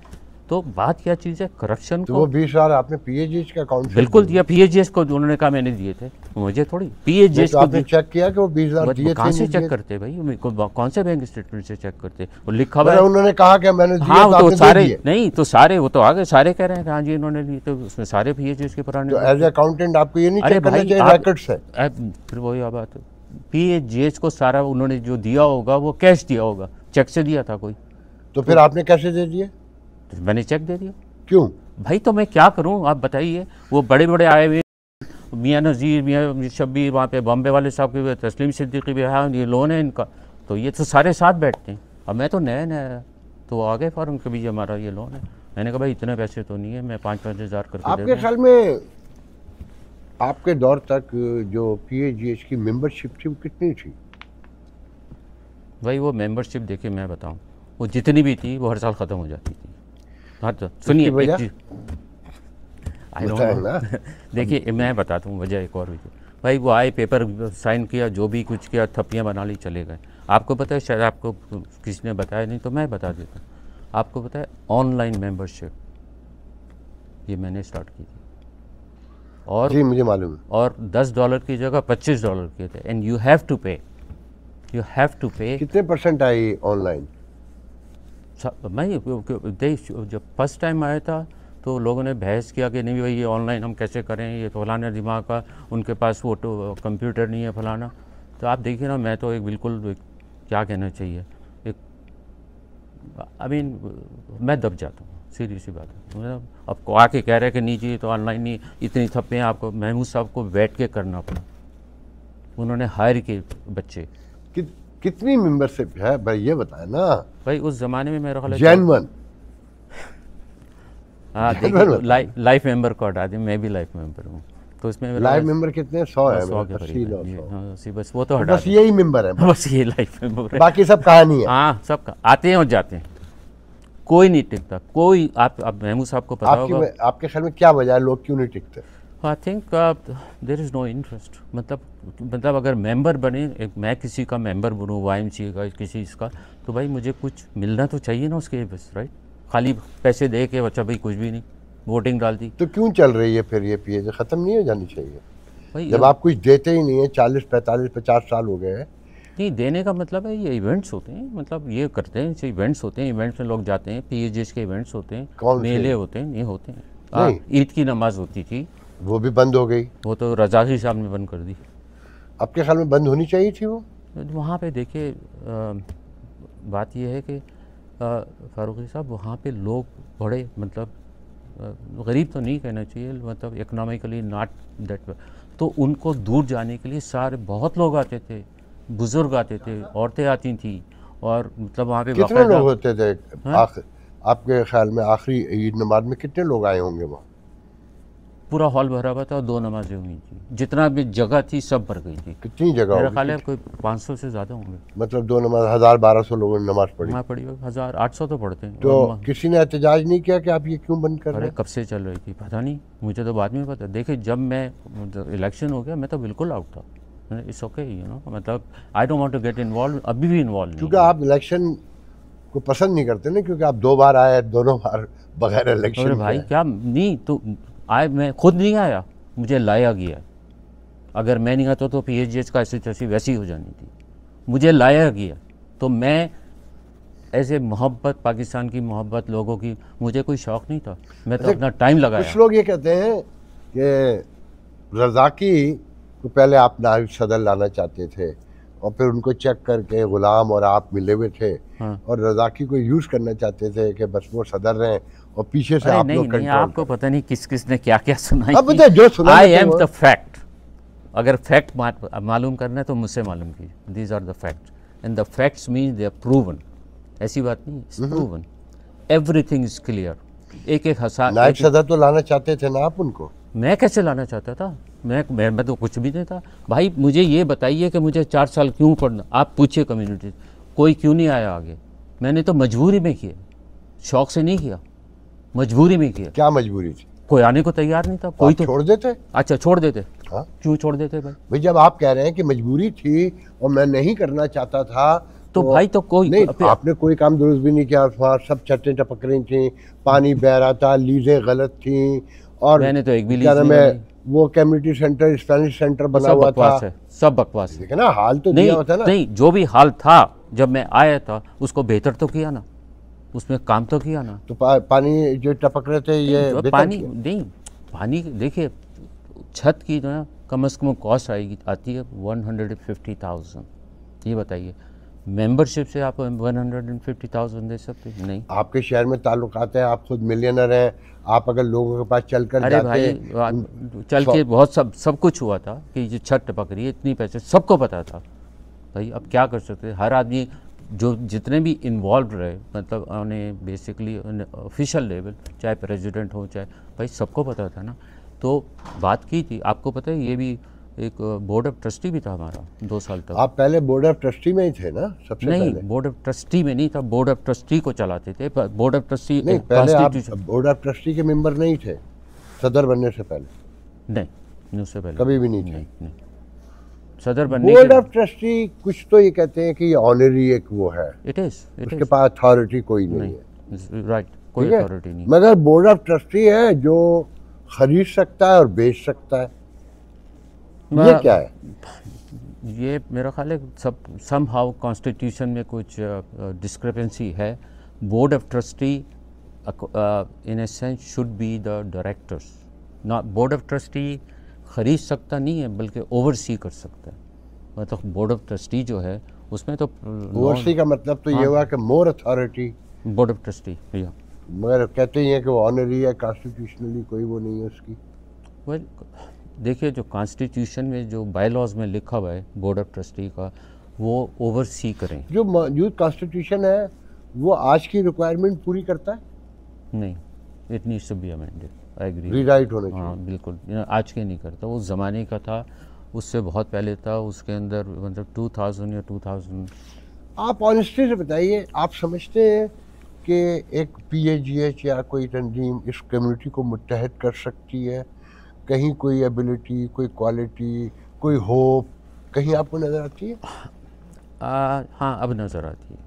तो बात क्या चीज़ है? करप्शन तो को। वो 20,000 आपने पीएजीएस का अकाउंट बिल्कुल दिया, पीएजीएस को उन्होंने कहा मैंने दिए थे, मुझे थोड़ी पीएजीएस तो को आपने चेक किया कि वो 20,000 दिए थे? कहाँ से चेक करते भाई? कौन से बैंक स्टेटमेंट से चेक करते? वो लिखा हुआ है, उन्होंने कहा कि मैंने दिए। हाँ, तो सारे नहीं, तो सारे वो तो आगे सारे कह रहे हैं हाँ जी इन्होंने लिए, तो उसमें सारे पीएजीएस के पुराने। तो एज अकाउंटेंट आपको ये नहीं चेक करना चाहिए रिकॉर्ड्स है? फिर वही बात है, पीएजीएस को सारा उन्होंने जो दिया होगा वो कैश दिया होगा, चेक से दिया था कोई? तो फिर आपने कैसे दे दिए? तो मैंने चेक दे दिया। क्यों भाई? तो मैं क्या करूं, आप बताइए। वो बड़े बड़े आए हुए मियाँ नज़ीर, मियाँ शब्बीर, वहाँ पे बॉम्बे वाले साहब के, तस्लीम सिद्दीकी भी है, ये लोन है इनका, तो ये तो सारे साथ बैठते हैं। अब मैं तो नया आया, तो वो आ गए फ़ौरन के भी हमारा ये लोन है। मैंने कहा भाई इतने पैसे तो नहीं है, मैं 5-5 हज़ार करके। आपके ख्याल में आपके दौर तक जो पीएजीएस की मेंबरशिप थी वो कितनी थी? भाई वो मेंबरशिप देखिए मैं बताऊं, वो जितनी भी थी वो हर साल ख़त्म हो जाती थी। हाँ तो सुनिए उसकी वजह? एक चीज़ आई डोंट बताएं नो। ना। देखिए मैं बताता हूँ वजह एक और भी थी। भाई वो आए, पेपर साइन किया, जो भी कुछ किया, थप्पियाँ बना ली, चले गए। आपको पता है, शायद आपको किसी ने बताया नहीं तो मैं बता देता हूँ। आपको पता है ऑनलाइन मेंबरशिप ये मैंने स्टार्ट की थी, जी मुझे मालूम है। और $10 की जगह $25 के थे, एंड यू हैव टू पे, यू हैव टू पे। कितने % आई ऑनलाइन? मैं जब फर्स्ट टाइम आया था तो लोगों ने बहस किया कि नहीं भाई ये ऑनलाइन हम कैसे करें, ये फलाना दिमाग का, उनके पास वो तो कंप्यूटर नहीं है फलाना। तो आप देखिए ना, मैं तो एक बिल्कुल क्या कहना चाहिए, एक आई मीन मैं दब जाता हूँ, सीधी सी बात है। मतलब अब आके कह रहे हैं कि नहीं जी तो ऑनलाइन नहीं, इतनी थप्पे हैं आपको। महमूद साहब को बैठ के करना पड़ा, उन्होंने हायर किए बच्चे। कितनी मेंबरशिप है भाई ये बताए ना भाई उस ज़माने में मेरा ख्याल है जेन्युइन। हाँ देखिए, लाइफ मेंबर को हटा दें, मैं भी लाइफ मेंबर हूँ, तो इसमें लाइव मेंबर कितने? 100 है, 100 के 80 करीब 900। है। हाँ सी, बस वो तो हटा बस दें। यही मेंबर है, बस ये लाइफ मेंबर है, बाकी सब कहानी है। हाँ सबका आते हैं और जाते हैं, कोई नहीं टिकता कोई। आप महमूद साहब को पता होगा। आपके ख्याल में क्या वजह है, लोग क्यों नहीं टिकते? I think there is no interest. मतलब अगर मेंबर बने, मैं किसी का मेंबर बनूँ, YMCA का, किसी इसका, तो भाई मुझे कुछ मिलना तो चाहिए ना उसके बस, राइट? खाली पैसे दे के बच्चा भाई कुछ भी नहीं, वोटिंग डाल दी। तो क्यों चल रही है फिर ये PAJ? खत्म नहीं हो जानी चाहिए? भाई जब आप कुछ देते ही नहीं है, 40 45 50 साल हो गए हैं। नहीं देने का मतलब है, ये इवेंट्स होते हैं, मतलब ये करते हैं, जैसे इवेंट्स होते हैं, इवेंट्स में लोग जाते हैं, PAJs के इवेंट्स होते हैं, कौन से? मेले होते हैं, ये होते हैं। नहीं। ईद की नमाज होती थी, वो भी बंद हो गई। वो तो रज़ाकी साहब ने बंद कर दी। आपके ख्याल में बंद होनी चाहिए थी वो? वहाँ पे देखिए बात ये है कि फारूकी साहब, वहाँ पे लोग बड़े, मतलब गरीब तो नहीं कहना चाहिए, मतलब इकोनॉमिकली नॉट दैट, तो उनको दूर जाने के लिए सारे बहुत लोग आते थे, बुज़ुर्ग आते थे, औरतें आती थी, और मतलब वहाँ पे कितने लोग होते थे? हाँ? आपके ख्याल में आखिरी ईद नमाज में कितने लोग आए होंगे वहाँ? पूरा हॉल भरा हुआ था और 2 नमाजें हुई थी, जितना भी जगह थी सब भर गई थी। कितनी जगह मेरा होगी? ख्याल है कोई 500 से ज़्यादा होंगे। मतलब 2 नमाज 1000-1200 लोगों ने नमाज पढ़ी। वहाँ पड़ी 1800 तो पढ़ते हैं। तो किसी ने एहतजाज नहीं किया कि आप ये क्यों बंद कर रहे अरे हैं? कब से चल रही थी पता नहीं, मुझे तो बाद में पता। देखिए जब मैं इलेक्शन हो गया, मैं तो बिल्कुल आउट था। इट्स ओके, यू नो, मतलब I don't want to get involve, अभी भी इन्वॉल्व नहीं। क्योंकि आप इलेक्शन को पसंद नहीं करते ना, क्योंकि आप 2 बार आए, दोनों बार बगैर इलेक्शन। अरे भाई क्या नहीं, तो आए, मैं खुद नहीं आया, मुझे लाया गया। अगर मैं नहीं आता तो PAJs का ऐसी तैसी वैसी हो जानी थी, मुझे लाया गया। तो मैं ऐसे मोहब्बत, पाकिस्तान की मोहब्बत, लोगों की, मुझे कोई शौक़ नहीं था, मैं तो अपना टाइम लगाया। कुछ लोग ये कहते हैं कि रज़ाकी को पहले आप नायब सदर लाना चाहते थे, और फिर उनको चेक करके गुलाम और आप मिले हुए थे। हाँ। और रज़ाकी को यूज़ करना चाहते थे कि बस वो सदर रहें और पीछे से आप लोग नहीं, आपको पता नहीं किस किस ने क्या क्या सुनाई। अब बताइए जो सुना। I am the fact. अगर फैक्ट मालूम करना है तो मुझसे मालूम कीजिए। These are the facts, and the facts mean they are proven. ऐसी बात नहीं, it's proven, everything is clear. एक नायब सदर तो लाना चाहते थे ना आप उनको? मैं कैसे लाना चाहता था? मैं तो कुछ भी नहीं था भाई। मुझे ये बताइए कि मुझे 4 साल क्यों पढ़ना, आप पूछिए कम्युनिटी, कोई क्यों नहीं आया आगे? मैंने तो मजबूरी में किया, शौक से नहीं किया, मजबूरी में किया। क्या मजबूरी थी? कोई आने को तैयार नहीं था। कोई तो छोड़ देते। अच्छा छोड़ देते। हाँ? क्यों छोड़ देते भाई? जब आप कह रहे हैं कि मजबूरी थी और मैं नहीं करना चाहता था, तो भाई तो कोई नहीं, आपने कोई काम दुरुस्त भी नहीं किया। वहाँ सब छतें टपक रही थी, पानी बह रहा था, लीजें गलत थी, और मैंने तो एक भी लीज नहीं, वो कम्युनिटी सेंटर, स्पेनिश सेंटर बना हुआ था। सब बकवास है। देखिए ना, हाल तो नहीं दिया होता ना। नहीं, जो भी हाल था जब मैं आया था उसको बेहतर तो किया ना, उसमें काम तो किया ना। तो पानी जो टपक रहे थे ये पानी नहीं, पानी देखिए, छत की जो है कम से कम कॉस्ट आती है 150,000। ये बताइए, मेंबरशिप से आप 150,000 दे सकते? नहीं। आपके शहर में ताल्लुकात है, आप खुद मिलियनर हैं, आप अगर लोगों के पास चलकर अरे जाते भाई चल के बहुत सब कुछ हुआ था कि ये छत टपक रही है, इतनी पैसे, सबको पता था भाई। अब क्या कर सकते? हर आदमी जो जितने भी इन्वॉल्व रहे, मतलब उन्हें बेसिकली ऑफिशियल लेवल, चाहे प्रेसिडेंट हो चाहे, भाई सबको पता था ना। तो बात की थी, आपको पता है ये भी एक बोर्ड ऑफ ट्रस्टी भी था हमारा 2 साल तक। आप पहले बोर्ड ऑफ ट्रस्टी में ही थे ना सबसे नहीं, पहले? बोर्ड ऑफ ट्रस्टी में नहीं था, बोर्ड ऑफ ट्रस्टी को चलाते थे। बोर्ड ऑफ ट्रस्टी नहीं, पहले आप बोर्ड ऑफ ट्रस्टी के मेंबर नहीं थे सदर बनने से पहले? नहीं, उससे पहले कभी भी नहीं थे? नहीं। सदर बनने बोर्ड ऑफ ट्रस्टी कुछ तो ये कहते हैं कि ये ऑनरी एक वो है, इट इज उसके पास अथॉरिटी कोई नहीं है, राइट, कोई ठीक है? अथॉरिटी नहीं। मगर बोर्ड ऑफ ट्रस्टी है जो खरीद सकता है और बेच सकता है, ये क्या है? ये मेरा ख्याल है सब समहाउ कॉन्स्टिट्यूशन में कुछ डिस्क्रिपेंसी है। Board of trustee in a sense should be the directors, not board of trustee खरीद सकता नहीं है बल्कि ओवरसी कर सकता है। मतलब बोर्ड ऑफ ट्रस्टी जो है उसमें तो ओवरसी का मतलब तो ये हुआ कि मोर अथॉरिटी बोर्ड ऑफ ट्रस्टी, या मगर कहते ही हैं कि वो ऑनरी है, कॉन्स्टिट्यूशनली कोई वो नहीं है उसकी। वेल देखिए, जो कॉन्स्टिट्यूशन में जो बाय लॉज में लिखा हुआ है बोर्ड ऑफ ट्रस्टी का, वो ओवरसी करें। जो मौजूद कॉन्स्टिट्यूशन है वो आज की रिक्वायरमेंट पूरी करता है? नहीं, it needs to be amended, I agree. Rewrite होने चाहिए। हाँ बिल्कुल, आज के नहीं करता, उस ज़माने का था, उससे बहुत पहले था, उसके अंदर मतलब 2000 या 2000। आप ऑनेस्टी से बताइए, आप समझते हैं कि एक PAGH या कोई तंजीम इस कम्युनिटी को मुत्तहद कर सकती है? कहीं कोई एबिलिटी, कोई क्वालिटी, कोई होप कहीं आपको नज़र आती है? हाँ, अब नज़र आती है,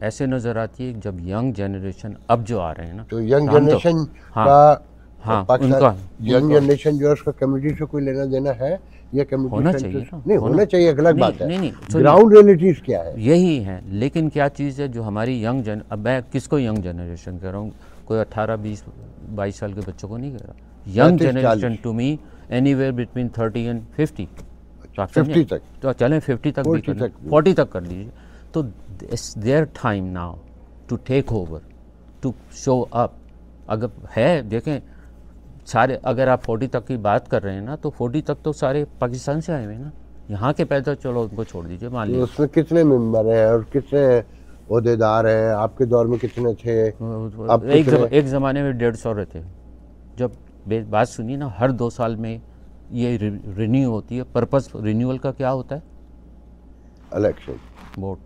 ऐसे नज़र आती है जब यंग जनरेशन अब जो आ रहे हैं ना, तो यंग जनरेशन उनका यंग जनरेशन जो है उसका कम्युनिटी से कोई लेना देना है या कम्युनिटी होना चाहिए ना? नहीं होना चाहिए, एक अलग बात है। नहीं, ग्राउंड रियलिटीज क्या है? यही है, लेकिन क्या चीज़ है जो हमारी अब मैं किसको यंग जनरेशन कह रहा हूँ, कोई 18, 20, 22 साल के बच्चों को नहीं कह रहा। Young generation to me anywhere between 30 and 50, 50 तक, तो चलें 50 तक भी, 40 तक कर लीजिए। तो it's their time now to take over, to show up. अगर है, देखें सारे, अगर आप 40 तक की बात कर रहे हैं ना, तो 40 तक तो सारे पाकिस्तान से आए हुए हैं ना, यहाँ के पैदा, चलो उनको छोड़ दीजिए, मान लीजिए। उसमें कितने मेंबर हैं और कितने ओहदेदार हैं? आपके दौर में कितने थे? एक ज़माने में 150 रहते। जब बात सुनिए ना, हर 2 साल में ये रिन्यू होती है। पर्पस रिन्यूअल का क्या होता है? इलेक्शन, वोट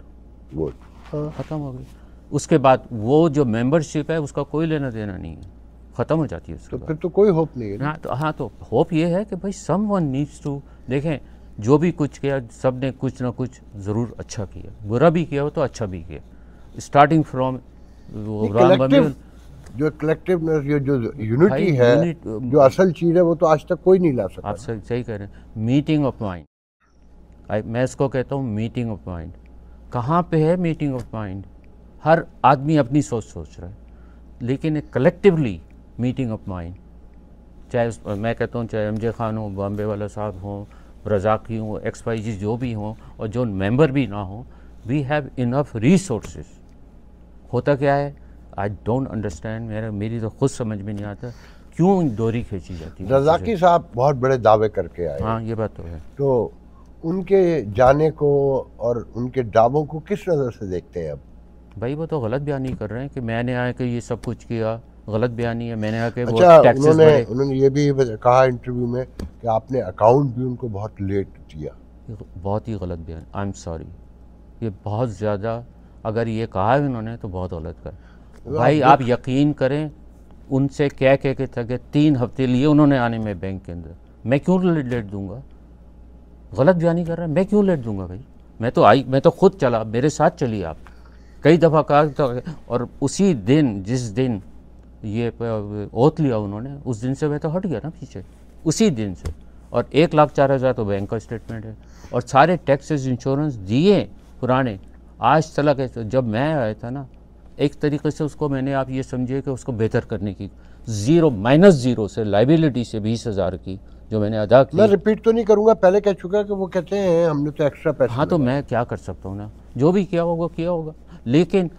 ख़त्म हो गई। उसके बाद वो जो मेंबरशिप है उसका कोई लेना देना नहीं है, ख़त्म हो जाती है उसके बाद। फिर तो कोई होप नहीं है। हाँ, तो होप ये है कि भाई समवन नीड्स टू, देखें जो भी कुछ किया, सब ने कुछ ना कुछ ज़रूर अच्छा किया, बुरा भी किया हो तो अच्छा भी किया। स्टार्टिंग फ्रॉम जो कलेक्टिवनेस, जो यूनिटी है, जो असल चीज़ है, वो तो आज तक कोई नहीं ला सका। आप सही कह रहे हैं। मीटिंग ऑफ माइंड, मैं इसको कहता हूँ मीटिंग ऑफ माइंड। कहाँ पे है मीटिंग ऑफ माइंड? हर आदमी अपनी सोच रहा है, लेकिन एक कलेक्टिवली मीटिंग ऑफ माइंड, चाहे मैं कहता हूँ चाहे MJ खान हो, बॉम्बे वाला साहब हो, रज़ाकी हो, XYZ जो भी हों, और जो मेंबर भी ना हो, वी हैव इनफ रिसोर्सेज। होता क्या है, आई डोंट अंडरस्टैंड, मेरी तो खुद समझ में नहीं आता क्यों डोरी खींची जाती है। रज़ाकी साहब बहुत बड़े दावे करके आए। हाँ, ये बात तो है। तो उनके जाने को और उनके दावों को किस नज़र से देखते हैं अब? भाई वो तो गलत बयानी कर रहे हैं कि मैंने आके ये सब कुछ किया, गलत बयानी है। मैंने आके अच्छा, उन्होंने ये भी कहा इंटरव्यू में कि आपने अकाउंट भी उनको बहुत लेट दिया। बहुत ही गलत बयान, आई एम सॉरी, ये बहुत ज़्यादा, अगर ये कहा है उन्होंने तो बहुत गलत कर। भाई आप यकीन करें, उनसे कह के थके 3 हफ्ते लिए उन्होंने आने में बैंक के अंदर, मैं क्यों लेट दूंगा? गलत बयानी कर रहा है, मैं क्यों लेट दूंगा भाई? मैं तो खुद चला, मेरे साथ चलिए आप, कई दफ़ा कहा तो, और उसी दिन जिस दिन ये ओथ लिया उन्होंने, उस दिन से मैं तो हट गया ना पीछे, उसी दिन से। और 1,04,000 तो बैंक का स्टेटमेंट है, और सारे टैक्सेस इंश्योरेंस दिए पुराने आज तक है। जब मैं आया था ना, एक तरीके से उसको मैंने, आप ये समझिए कि उसको बेहतर करने की, -0 से लाइबिलिटी से 20,000 की जो मैंने अदा की। मैं रिपीट तो नहीं करूंगा, पहले कह चुका कि वो कहते हैं हमने तो एक्स्ट्रा पैसे। हाँ, तो मैं क्या कर सकता हूँ ना, जो भी किया होगा, लेकिन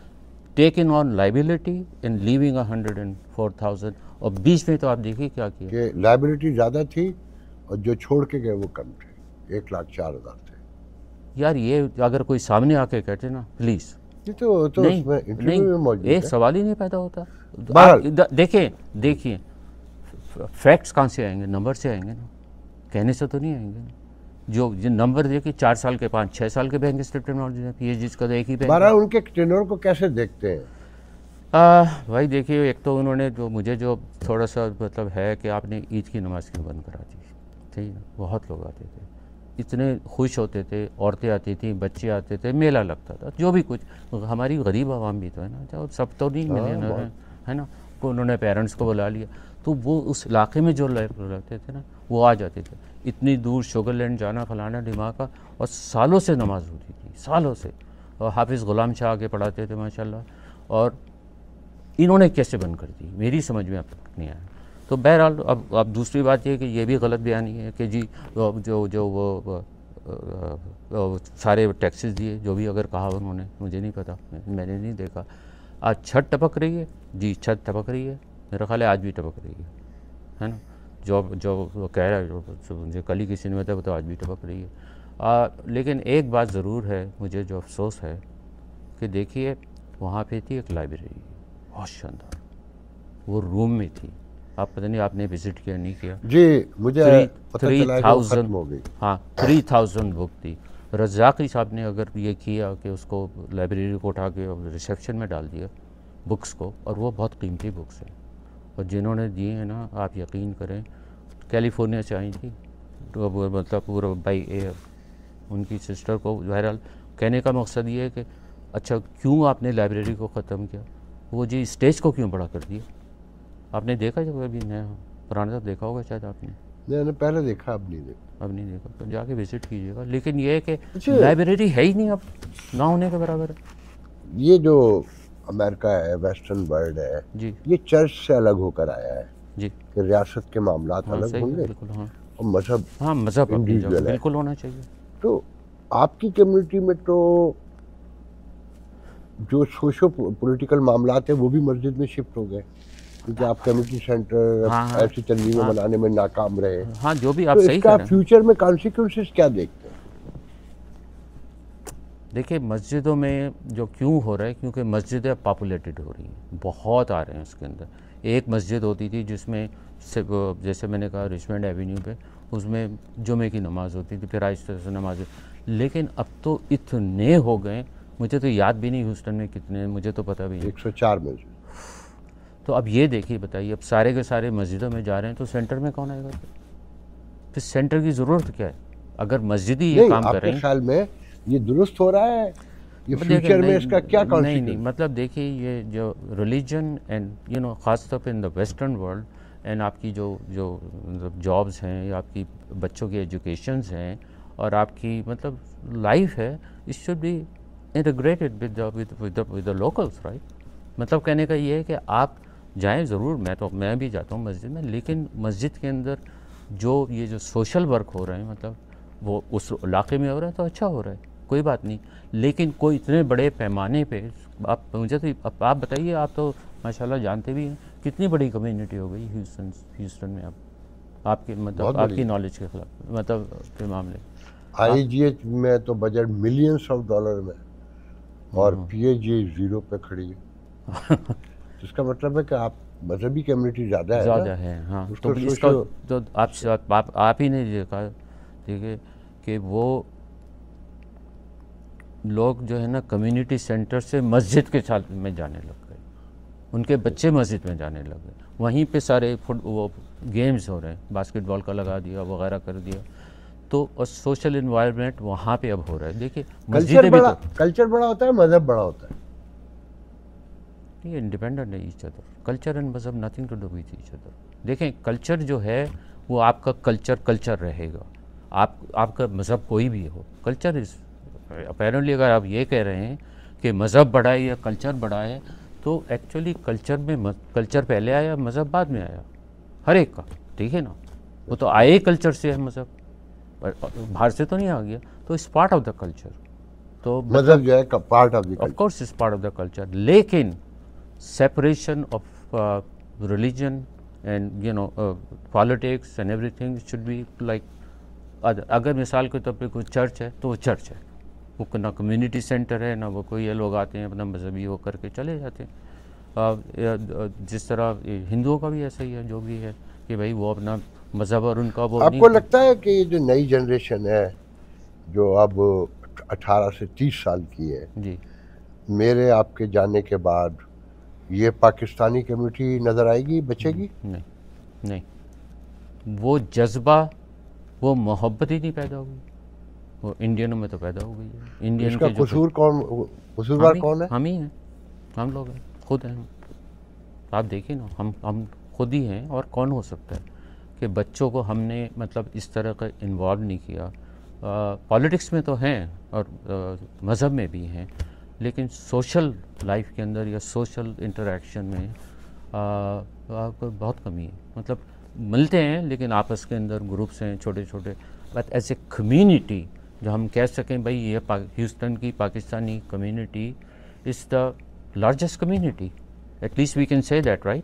taking on liability and leaving 104,000, और बीच में तो आप देखिए क्या किया कि लाइबिलिटी ज़्यादा थी और जो छोड़ के गए वो कम थे, 1,04,000 थे। यार ये अगर कोई सामने आके कहते ना, प्लीज़, ये तो नहीं, एक सवाल ही नहीं पैदा होता। देखिए फैक्ट्स कहाँ से आएंगे? नंबर से आएंगे ना, कहने से तो नहीं आएंगे ना। जो नंबर देखिए 4 साल के 5-6 साल के बैंक स्टेटमेंट हैं, PhD का तो एक ही बैंक है। बारह उनके टेन्योर को कैसे देखते हैं? भाई देखिए, एक तो उन्होंने जो मुझे जो थोड़ा सा मतलब है कि आपने ईद की नमाज़ क्यों बंद करा दी, ठीक है ना। बहुत लोग आते थे, इतने खुश होते थे, औरतें आती थी, बच्चे आते थे, मेला लगता था, जो भी कुछ। हमारी गरीब आवाम भी तो है ना, जो सब तो नहीं मिलियनर है ना। को उन्होंने पेरेंट्स को बुला लिया, तो वो उस इलाके में जो रहते थे ना, वो आ जाते थे। इतनी दूर शुगरलैंड जाना, फलाना दिमाग, और सालों से नमाज़ होती थी, सालों से। और हाफिज़ ग़ुलाम शाह आगे पढ़ाते थे माशाल्लाह। और इन्होंने कैसे बंद कर दी, मेरी समझ में अब तक नहीं आया। तो बहरहाल अब दूसरी बात ये कि ये भी गलत बयानी है कि जी जो वो सारे टैक्सेस दिए, जो भी अगर कहा उन्होंने, मुझे नहीं पता, मैंने नहीं देखा। आज छत टपक रही है जी, छत टपक रही है, मेरा ख्याल है आज भी टपक रही है ना। जो वो कह रहा है, जो मुझे कल ही किसी ने बताया, वो तो आज भी टपक रही है। लेकिन एक बात ज़रूर है, मुझे जो अफसोस है कि देखिए वहाँ पे थी एक लाइब्रेरी, बहुत शानदार, वो रूम में थी। आप पता नहीं आपने विज़िट किया नहीं किया जी, मुझे पता चला कि वो खत्म हो गई। हाँ, 3000 बुक थी। रज़ाक़ी साहब ने अगर ये किया कि उसको लाइब्रेरी को उठा के रिसेप्शन में डाल दिया बुक्स को, और वो बहुत कीमती बुक्स हैं, और जिन्होंने दिए हैं ना, आप यकीन करें, कैलिफोर्निया से आई थी, तो वो मतलब पूरा बाई एयर उनकी सिस्टर को। बहरहाल कहने का मकसद ये है कि अच्छा क्यों आपने लाइब्रेरी को ख़त्म किया, वो जी स्टेज को क्यों बड़ा कर दिया। आपने देखा जब अभी नया, पुराना तो देखा होगा शायद आपने। मैंने पहले देखा, अब नहीं देखा। अब नहीं देखा तो जाके विज़िट कीजिएगा। लेकिन ये है कि लाइब्रेरी है ही नहीं, अब ना होने के बराबर है। ये जो अमेरिका है, वेस्टर्न वर्ल्ड है जी, ये चर्च से अलग होकर आया है जी, कि रियासत के मामलात हाँ, अलग सही है, होंगे बिल्कुल, हाँ, और मजहब हाँ, मज़हब अपनी इंडिविजुअल जगह है। बिल्कुल होना चाहिए। तो आपकी कम्युनिटी में तो जो सोशो पॉलिटिकल मामलात है वो भी मस्जिद में शिफ्ट हो गए, क्योंकि आप कम्युनिटी सेंटर हाँ, हाँ, ऐसी तंजीमें हाँ, बनाने में नाकाम रहे। हाँ, जो भी आप तो सही इसका कह रहे हैं। फ्यूचर में कॉन्सिक्वेंसेस क्या देखते हैं? देखिए मस्जिदों में जो क्यों हो रहा है, क्योंकि मस्जिदें पॉपुलेटेड हो रही हैं, बहुत आ रहे हैं उसके अंदर। एक मस्जिद होती थी जिसमें जैसे मैंने कहा रिचमंड एवेन्यू पे, उसमें जुमे की नमाज़ होती थी, फिर आहिस्ता से नमाज़ें। लेकिन अब तो इतने हो गए, मुझे तो याद भी नहीं ह्यूस्टन में कितने, मुझे तो पता भी नहीं। 104 में। तो अब ये देखिए, बताइए, अब सारे के सारे मस्जिदों में जा रहे हैं, तो सेंटर में कौन आएगा? फिर सेंटर की ज़रूरत क्या है अगर मस्जिद ही ये काम कर रही है? आपके ख्याल में ये दुरुस्त हो रहा है? ये फ्यूचर में इसका क्या कॉन्सिक्वेंस? नहीं, मतलब देखिए, ये जो रिलीजन एंड ख़ास तौर पे in the western world, and आपकी जो मतलब जॉब्स हैं, या आपकी बच्चों की एजुकेशंस हैं, और आपकी मतलब लाइफ है, it should be integrated with the locals, right. मतलब कहने का ये है कि आप जाएं ज़रूर, मैं भी जाता हूँ मस्जिद में, लेकिन मस्जिद के अंदर ये जो सोशल वर्क हो रहे हैं, मतलब वो उस इलाके में हो रहा है तो अच्छा हो रहा है, कोई बात नहीं। लेकिन कोई इतने बड़े पैमाने पे, आप मुझे तो आप बताइए, आप तो माशाल्लाह जानते भी हैं कितनी बड़ी कम्युनिटी हो गई ह्यूस्टन में। आपके मतलब आपकी नॉलेज के खिलाफ, मतलब के मामले IGH में तो बजट मिलियंस ऑफ डॉलर में, और PHG 0 पे खड़ी है। इसका मतलब है कि आप मजहबी कम्युनिटी ज़्यादा है। हाँ, तो इसका तो आप ही ने देखा, देखिए कि वो लोग जो है ना, कम्युनिटी सेंटर से मस्जिद के साथ में जाने लग गए, उनके बच्चे मस्जिद में जाने लग गए, वहीं पे सारे वो गेम्स हो रहे हैं, बास्केटबॉल का लगा दिया, वगैरह कर दिया, तो और सोशल इन्वायरमेंट वहाँ पे अब हो रहा है। देखिए कल्चर बड़ा होता है, मजहब बड़ा होता है, ये इंडिपेंडेंट है ईच अदर। कल्चर एंड मजहब nothing to do with each other. देखें, कल्चर जो है वो आपका कल्चर रहेगा, आपका मज़हब कोई भी हो, कल्चर इज़ अपेरेंटली। अगर आप ये कह रहे हैं कि मज़हब बड़ा है या कल्चर बड़ा है, तो एक्चुअली कल्चर पहले आया, मज़हब बाद में आया, हर एक का, ठीक है ना। वो तो आए कल्चर से है मज़हब, बाहर से तो नहीं आ गया, तो it's part of the culture. तो मज़हब जो है part of the culture, of course it's part of the culture. लेकिन separation of religion and politics and everything should be like अगर मिसाल के तौर पे कोई चर्च है तो वो चर्च है, वो ना कम्युनिटी सेंटर है, ना वो कोई ये लोग आते हैं अपना मजहबी वो करके चले जाते हैं। जिस तरह हिंदुओं का भी ऐसा ही है, जो भी है कि भाई वो अपना मज़हब और उनका वो आपको लगता है कि ये जो नई जनरेशन है जो अब 18 से 30 साल की है, जी मेरे आपके जाने के बाद ये पाकिस्तानी कम्युनिटी नज़र आएगी, बचेगी? नहीं, नहीं, वो जज्बा, वो मोहब्बत ही नहीं पैदा होगी, वो इंडियनों में तो पैदा हो गई है। इंडियन इसका के जो कसूर कौन, कसूरवार कौन है? हम ही हैं, हम लोग हैं, खुद हैं हम। आप देखिए ना, हम खुद ही हैं, और कौन हो सकता है कि बच्चों को हमने मतलब इस तरह का इन्वॉल्व नहीं किया। पॉलिटिक्स में तो हैं और मज़हब में भी हैं, लेकिन सोशल लाइफ के अंदर या सोशल इंटरेक्शन में बहुत कमी है। मतलब मिलते हैं लेकिन आपस के अंदर ग्रुप्स हैं छोटे छोटे, बट एज ए कम्युनिटी जो हम कह सकें भाई ये ह्यूस्टन की Pakistani community is the largest community, at least we can say that, right?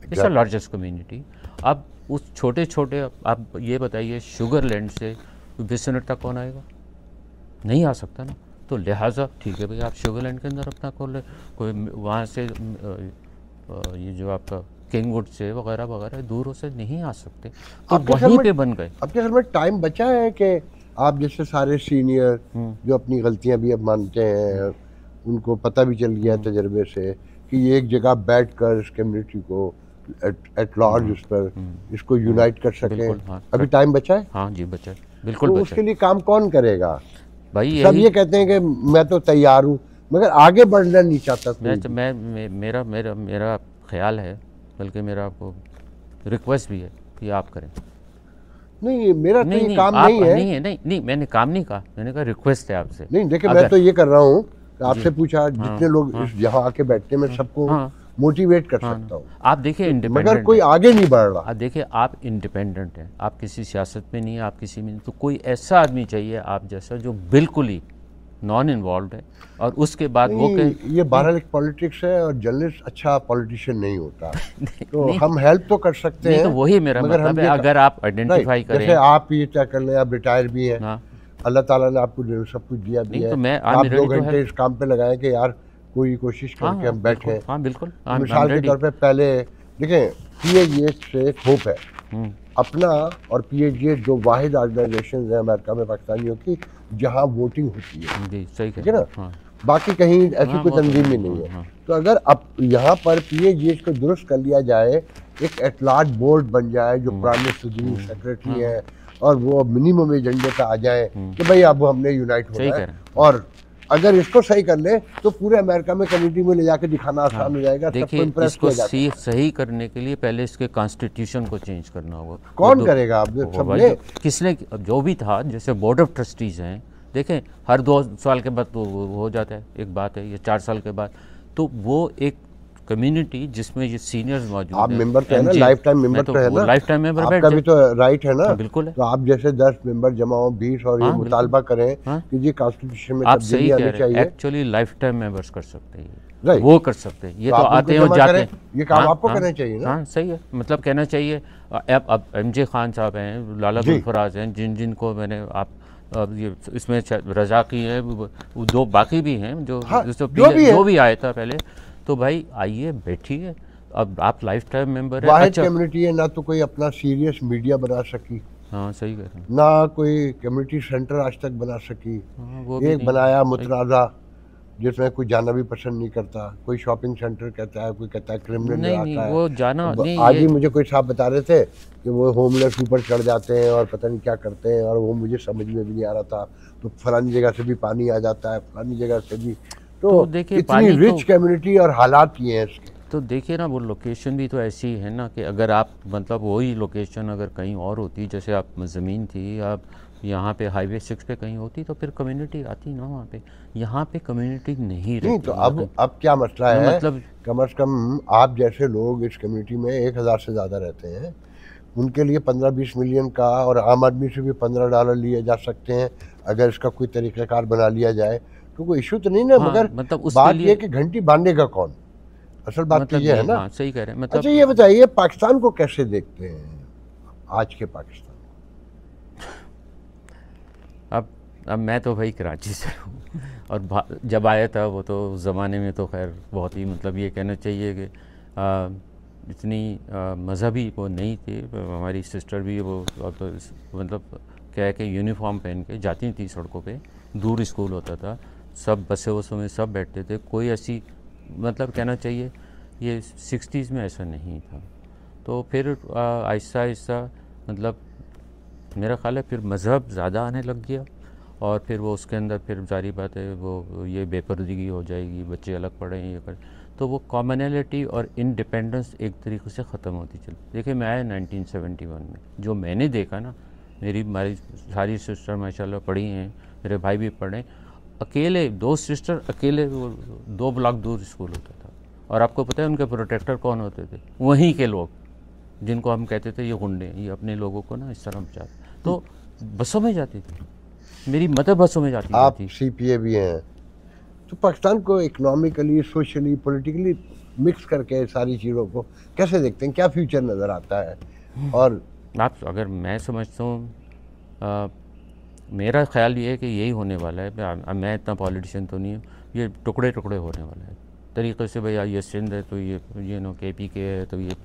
It's the largest community. अब उस छोटे छोटे, आप ये बताइए शुगरलैंड से बिसनर तक कौन आएगा? नहीं आ सकता ना। तो लिहाजा ठीक है भाई, आप शुगरलैंड के अंदर अपना खोल ले, कोई वहाँ से ये जो आपका किंगवुड से वगैरह वगैरह दूरों से नहीं आ सकते, तो वहीं पे बन गए। आपके घर में टाइम बचा है कि आप जैसे सारे सीनियर जो अपनी गलतियां भी अब मानते हैं, उनको पता भी चल गया तजर्बे से कि ये एक जगह बैठ कर इस कम्युनिटी को एट लार्ज उस पर इसको यूनाइट कर सकें? हाँ, अभी टाइम बचा है? हाँ जी बचा है, बिल्कुल तो बचा उसके लिए काम कौन करेगा भाई? सब ये कहते हैं कि मैं तो तैयार हूँ, मगर आगे बढ़ना नहीं चाहता कोई। मेरा ख्याल है, बल्कि मेरा आपको रिक्वेस्ट भी है कि आप करें। नहीं, मेरा तो ये काम नहीं है। नहीं, मैंने काम नहीं कहा, मैंने कहा रिक्वेस्ट है आपसे। नहीं देखिए, मैं तो ये कर रहा हूँ, आपसे पूछा जितने लोग यहाँ आके बैठते, मैं सबको मोटिवेट कर सकता हूँ। आप देखिए इंडिपेंडेंट, मगर कोई आगे नहीं बढ़ रहा। आप देखिए, आप इंडिपेंडेंट हैं, आप किसी सियासत में नहीं है, आप किसी में नहीं, तो कोई ऐसा आदमी चाहिए आप जैसा जो बिल्कुल ही नॉन इन्वॉल्व है, और उसके बाद वो ये बहरहाल एक पॉलिटिक्स है और जर्नलिस्ट अच्छा पॉलिटिशियन नहीं होता। तो हम हेल्प तो कर सकते हैं, तो वही मेरा मतलब है, अगर आप आइडेंटिफाई करें। जैसे आप ये तय कर लें, आप रिटायर भी हैं, अल्लाह ताला ने आपको सब कुछ दिया भी है, तो आप 2 घंटे इस काम पे लगाएं कि यार कोई कोशिश करके हम बैठे। हाँ बिल्कुल, मिसाल के तौर पे पहले देखें, PAGH से एक होप है अपना, और PAGH जो वाहिद ऑर्गेनाइजेशन है अमेरिका में पाकिस्तानियों की जहाँ वोटिंग होती है, जी सही ठीक है ना, बाकी कहीं ऐसी कोई तंजीम ही नहीं है। तो अगर अब यहाँ पर PAGH को दुरुस्त कर लिया जाए, एक एटलार्ज बोर्ड बन जाए जो प्राइम मिनिस्टर सेक्रेटरी है, और वो मिनिमम एजेंडे पे आ जाए कि भाई अब हमने यूनाइट होना है, और अगर इसको सही कर ले तो पूरे अमेरिका में कम्युनिटी में ले जाके दिखाना आसान हो जाएगा। देखिए, इसको सही करने के लिए पहले इसके कॉन्स्टिट्यूशन को चेंज करना होगा। कौन करेगा? आप किसने, जो भी था, जैसे बोर्ड ऑफ ट्रस्टीज हैं, देखें हर 2 साल के बाद तो हो जाता है, एक बात है, ये 4 साल के बाद, तो वो एक कम्युनिटी जिसमें ये सीनियर्स मौजूद आप मेंबर तो है ना, लाइफ टाइम मेंबर तो है ना, लाइफ टाइम मेंबर आपका भी तो राइट है ना। बिल्कुल है। तो आप जैसे 10 मेंबर जमा हो, 20 और ये मुतालबा करें कि ये कॉन्स्टिट्यूशन में तब्दीली आनी चाहिए। एक्चुअली लाइफ टाइम मेंबर्स कर सकते हैं, वो कर सकते हैं, ये तो आते हैं और जाते हैं, ये काम आपको करना चाहिए ना। हाँ सही है, मतलब कहना चाहिए। अब MJ खान साहब हैं, लाला गुलफराज हैं, जिनको मैंने ये इसमें रजा की है, 2 बाकी भी हैं जो भी आया था पहले, तो भाई आइए बैठिए। अब आप लाइफ टाइम मेंबर है, वाहिद कम्युनिटी है ना, तो कोई अपना सीरियस मीडिया बना सकी, हाँ सही कह रहे हैं, ना कोई कम्युनिटी सेंटर आज तक बना सकी। एक बनाया मुतनाज़ा जिसमें कोई जाना भी पसंद नहीं करता, कोई शॉपिंग सेंटर कहता है, कोई कहता है क्रिमिनल इलाका है, वो जाना नहीं। आज ही मुझे कोई साहब बता रहे थे कि वो होमलेस ऊपर चढ़ जाते हैं और पता नहीं क्या करते हैं, और वो मुझे समझ में भी नहीं आ रहा था। तो फलानी जगह से भी पानी आ जाता है, फलानी जगह से भी। तो देखिए इतनी रिच कम्युनिटी और हालात ये हैं इसके। तो देखिए ना, वो लोकेशन भी तो ऐसी है ना कि अगर आप मतलब वही लोकेशन अगर कहीं और होती, जैसे आप ज़मीन थी, आप यहाँ पे हाईवे 6 पे कहीं होती, तो फिर कम्युनिटी आती ना वहाँ पे। यहाँ पे कम्युनिटी नहीं रहती। तो अब क्या मसला है, मतलब कम से कम आप जैसे लोग इस कम्युनिटी में 1000 से ज़्यादा रहते हैं, उनके लिए 15-20 मिलियन का और आम आदमी से भी $15 लिए जा सकते हैं। अगर इसका कोई तरीक़ाकार बना लिया जाए तो कोई इशू तो नहीं ना। मगर मतलब बात ये कि घंटी बांधेगा कौन, असल बात मतलब ये है ना। हाँ, सही कह रहे हैं। मतलब अच्छा ये बताइए, पाकिस्तान को कैसे देखते हैं आज के पाकिस्तान? अब मैं तो भाई कराची से हूँ, और जब आया था वो तो उस ज़माने में तो खैर बहुत ही मतलब ये कहना चाहिए कि इतनी मज़हबी वो नहीं थी। हमारी सिस्टर भी वो मतलब क्या है कि यूनिफॉर्म पहन के जाती थी सड़कों पे, दूर स्कूल होता था, सब बसें वसों में सब बैठते थे, कोई ऐसी मतलब कहना चाहिए ये 60s में ऐसा नहीं था। तो फिर आहिस्ता आहिस्ता मतलब मेरा ख़्याल है फिर मज़हब ज़्यादा आने लग गया, और फिर वो उसके अंदर फिर जारी बात है वो ये बेपर्दगी हो जाएगी, बच्चे अलग पढ़ें ये करें, तो वो कॉमनैलिटी और इंडिपेंडेंस एक तरीके से ख़त्म होती चली। देखिए मैं आया 1971 में, जो मैंने देखा ना, हमारी सारी सिस्टर माशाल्लाह पढ़ी हैं, मेरे भाई भी पढ़े, अकेले 2 सिस्टर अकेले, वो 2 ब्लॉक दूर स्कूल होता था, और आपको पता है उनके प्रोटेक्टर कौन होते थे? वहीं के लोग जिनको हम कहते थे ये गुंडे, ये अपने लोगों को ना इस तरह चाहते। तो बसों में जाती थी, मेरी मदर बसों में जाती आप थी। CPA भी हैं, तो पाकिस्तान को इकोनॉमिकली, सोशली, पॉलिटिकली मिक्स करके सारी चीज़ों को कैसे देखते हैं? क्या फ्यूचर नज़र आता है? और आप अगर मैं समझता हूँ, मेरा ख्याल ये है कि यही होने वाला है। मैं इतना पॉलिटिशियन तो नहीं हूँ, ये टुकड़े टुकड़े होने वाला है तरीक़े से। भैया ये सिंध है तो ये नो KPK है तो ये,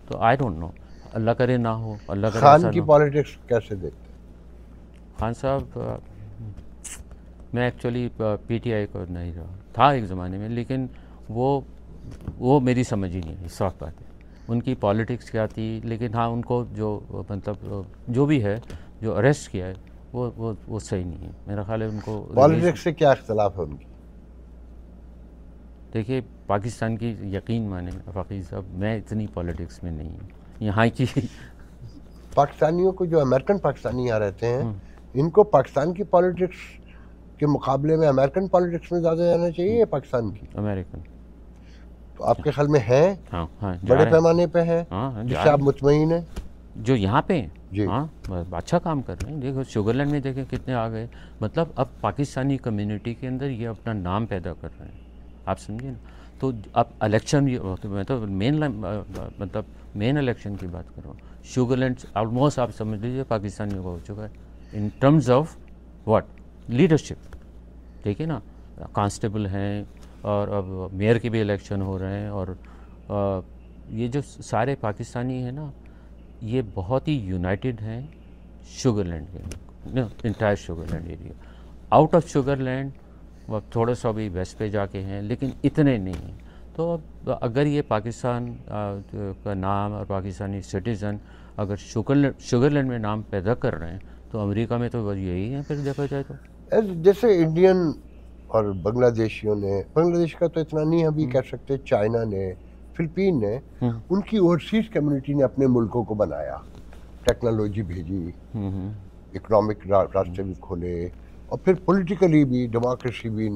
तो आई डोंट नो, अल्लाह करे ना हो, अल्लाह करे खान ऐसा की ना हो। पॉलिटिक्स कैसे देखते हैं? खान साहब, मैं एक्चुअली PTI को नहीं रहा था एक ज़माने में, लेकिन वो मेरी समझ ही नहीं है, साफ बात है। उनकी पॉलिटिक्स क्या थी, लेकिन हाँ उनको जो मतलब जो भी है जो अरेस्ट किया है वो सही नहीं है, मेरा ख्याल है। उनको पॉलिटिक्स से क्या इख्तलाफ है उनकी? देखिए पाकिस्तान की, यकीन माने फ़कीर साहब, मैं इतनी पॉलिटिक्स में नहीं हूँ यहाँ की। पाकिस्तानियों को, जो अमेरिकन पाकिस्तानी यहाँ रहते हैं, इनको पाकिस्तान की पॉलिटिक्स के मुकाबले में अमेरिकन पॉलिटिक्स में ज़्यादा जाना चाहिए या पाकिस्तान की? अमेरिकन। तो आपके ख्याल में है? हाँ हाँ, बड़े पैमाने पे है, हाँ, जिससे आप मुतमईन हैं? जो यहाँ पे जी। हाँ अच्छा काम कर रहे हैं। देखो शुगरलैंड में देखें कितने आ गए, मतलब अब पाकिस्तानी कम्युनिटी के अंदर ये अपना नाम पैदा कर रहे हैं, आप समझिए ना। तो अब इलेक्शन भी, मैं तो मतलब मेन इलेक्शन की बात कर रहा हूँ। शुगरलैंड ऑलमोस्ट आप समझ लीजिए पाकिस्तानियों का हो चुका है in terms of what, leadership. देखिए ना, कांस्टेबल हैं, और अब मेयर के भी इलेक्शन हो रहे हैं, और ये जो सारे पाकिस्तानी हैं ना, ये बहुत ही यूनाइटेड हैं शुगरलैंड के, entire Sugar Land area. Out of Sugar Land वो थोड़ा सा भी वेस्ट पे जाके हैं, लेकिन इतने नहीं हैं। तो अब अगर ये पाकिस्तान का नाम और पाकिस्तानी सिटीज़न अगर शुगरलैंड में नाम पैदा कर रहे हैं, तो अमेरिका में तो यही है फिर देखा जाए तो। जैसे इंडियन और बांग्लादेशियों ने, बांग्लादेश का तो इतना नहीं अभी कह सकते, चाइना ने, फिलिपीन ने, उनकी ओवरसीज कम्युनिटी ने अपने मुल्कों को बनाया, टेक्नोलॉजी भेजी, इकोनॉमिक रास्ते भी खोले, और फिर पॉलिटिकली भी डेमोक्रेसी भी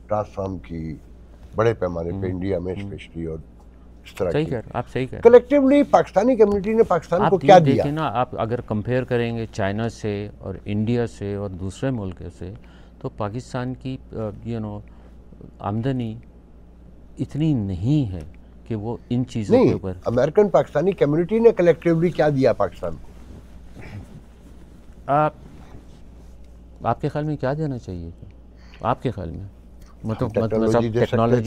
ट्रांसफॉर्म की बड़े पैमाने पे इंडिया में स्पेशली, और इस तरह सही की। कह आप सही कह कलेक्टिवली पाकिस्तानी कम्युनिटी ने पाकिस्तान को क्या दिया? देखिए ना, आप अगर कंपेयर करेंगे चाइना से और इंडिया से और दूसरे मुल्क से, तो पाकिस्तान की आमदनी इतनी नहीं है कि वो इन चीज़ों के ऊपर। अमेरिकन पाकिस्तानी कम्युनिटी ने कलेक्टिवली क्या दिया पाकिस्तान को? आपके ख्याल में क्या देना चाहिए था आपके ख्याल में? मतलब टेक्नोलॉजी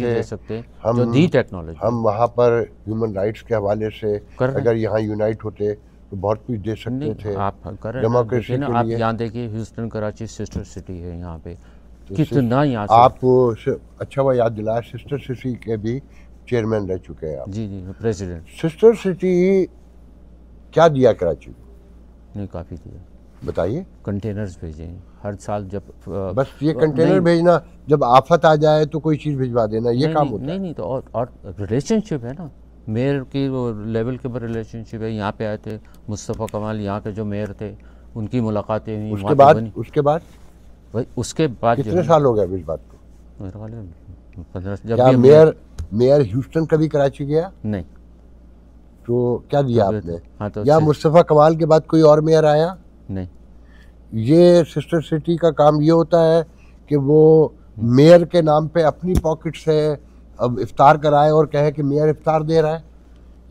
दे सकते हैं, जो दी टेक्नोलॉजी। हम वहाँ पर ह्यूमन राइट्स के हवाले से अगर यहाँ यूनाइट होते तो बहुत कुछ दे सकते थे। आप कर रहे डेमोक्रेसी हैं के आप लिए। यहाँ देखिए, ह्यूस्टन कराची सिस्टर सिटी है यहाँ पे, कितना यहाँ से आप अच्छा हुआ याद दिलाया, सिस्टर सिटी के भी चेयरमैन रह चुके हैं आप। जी जी, प्रेसिडेंट। सिस्टर सिटी क्या दिया कराची को? नहीं, काफ़ी दिया। बताइए। कंटेनर्स भेजे हर साल, जब बस ये कंटेनर भेजना, जब आफत आ जाए तो कोई चीज़ भिजवा देना, ये काम होता है? नहीं तो और रिलेशनशिप है ना, मेयर की वो लेवल के ऊपर रिलेशनशिप है। यहाँ पे आए थे मुस्तफ़ा कमाल, यहाँ के जो मेयर थे, उनकी मुलाकातें हुई। उसके बाद कितने साल हो गए इस बात को? मेरे ख्याल में 15। जब मेयर ह्यूस्टन कभी कराची गया? नहीं। तो क्या दिया आपने? हाँ, तो या मुस्तफ़ा कमाल के बाद कोई और मेयर आया? नहीं। ये सिस्टर सिटी का काम ये होता है कि वो मेयर के नाम पे अपनी पॉकेट से अब इफ्तार कराए और कहे कि मेयर इफ्तार दे रहा है,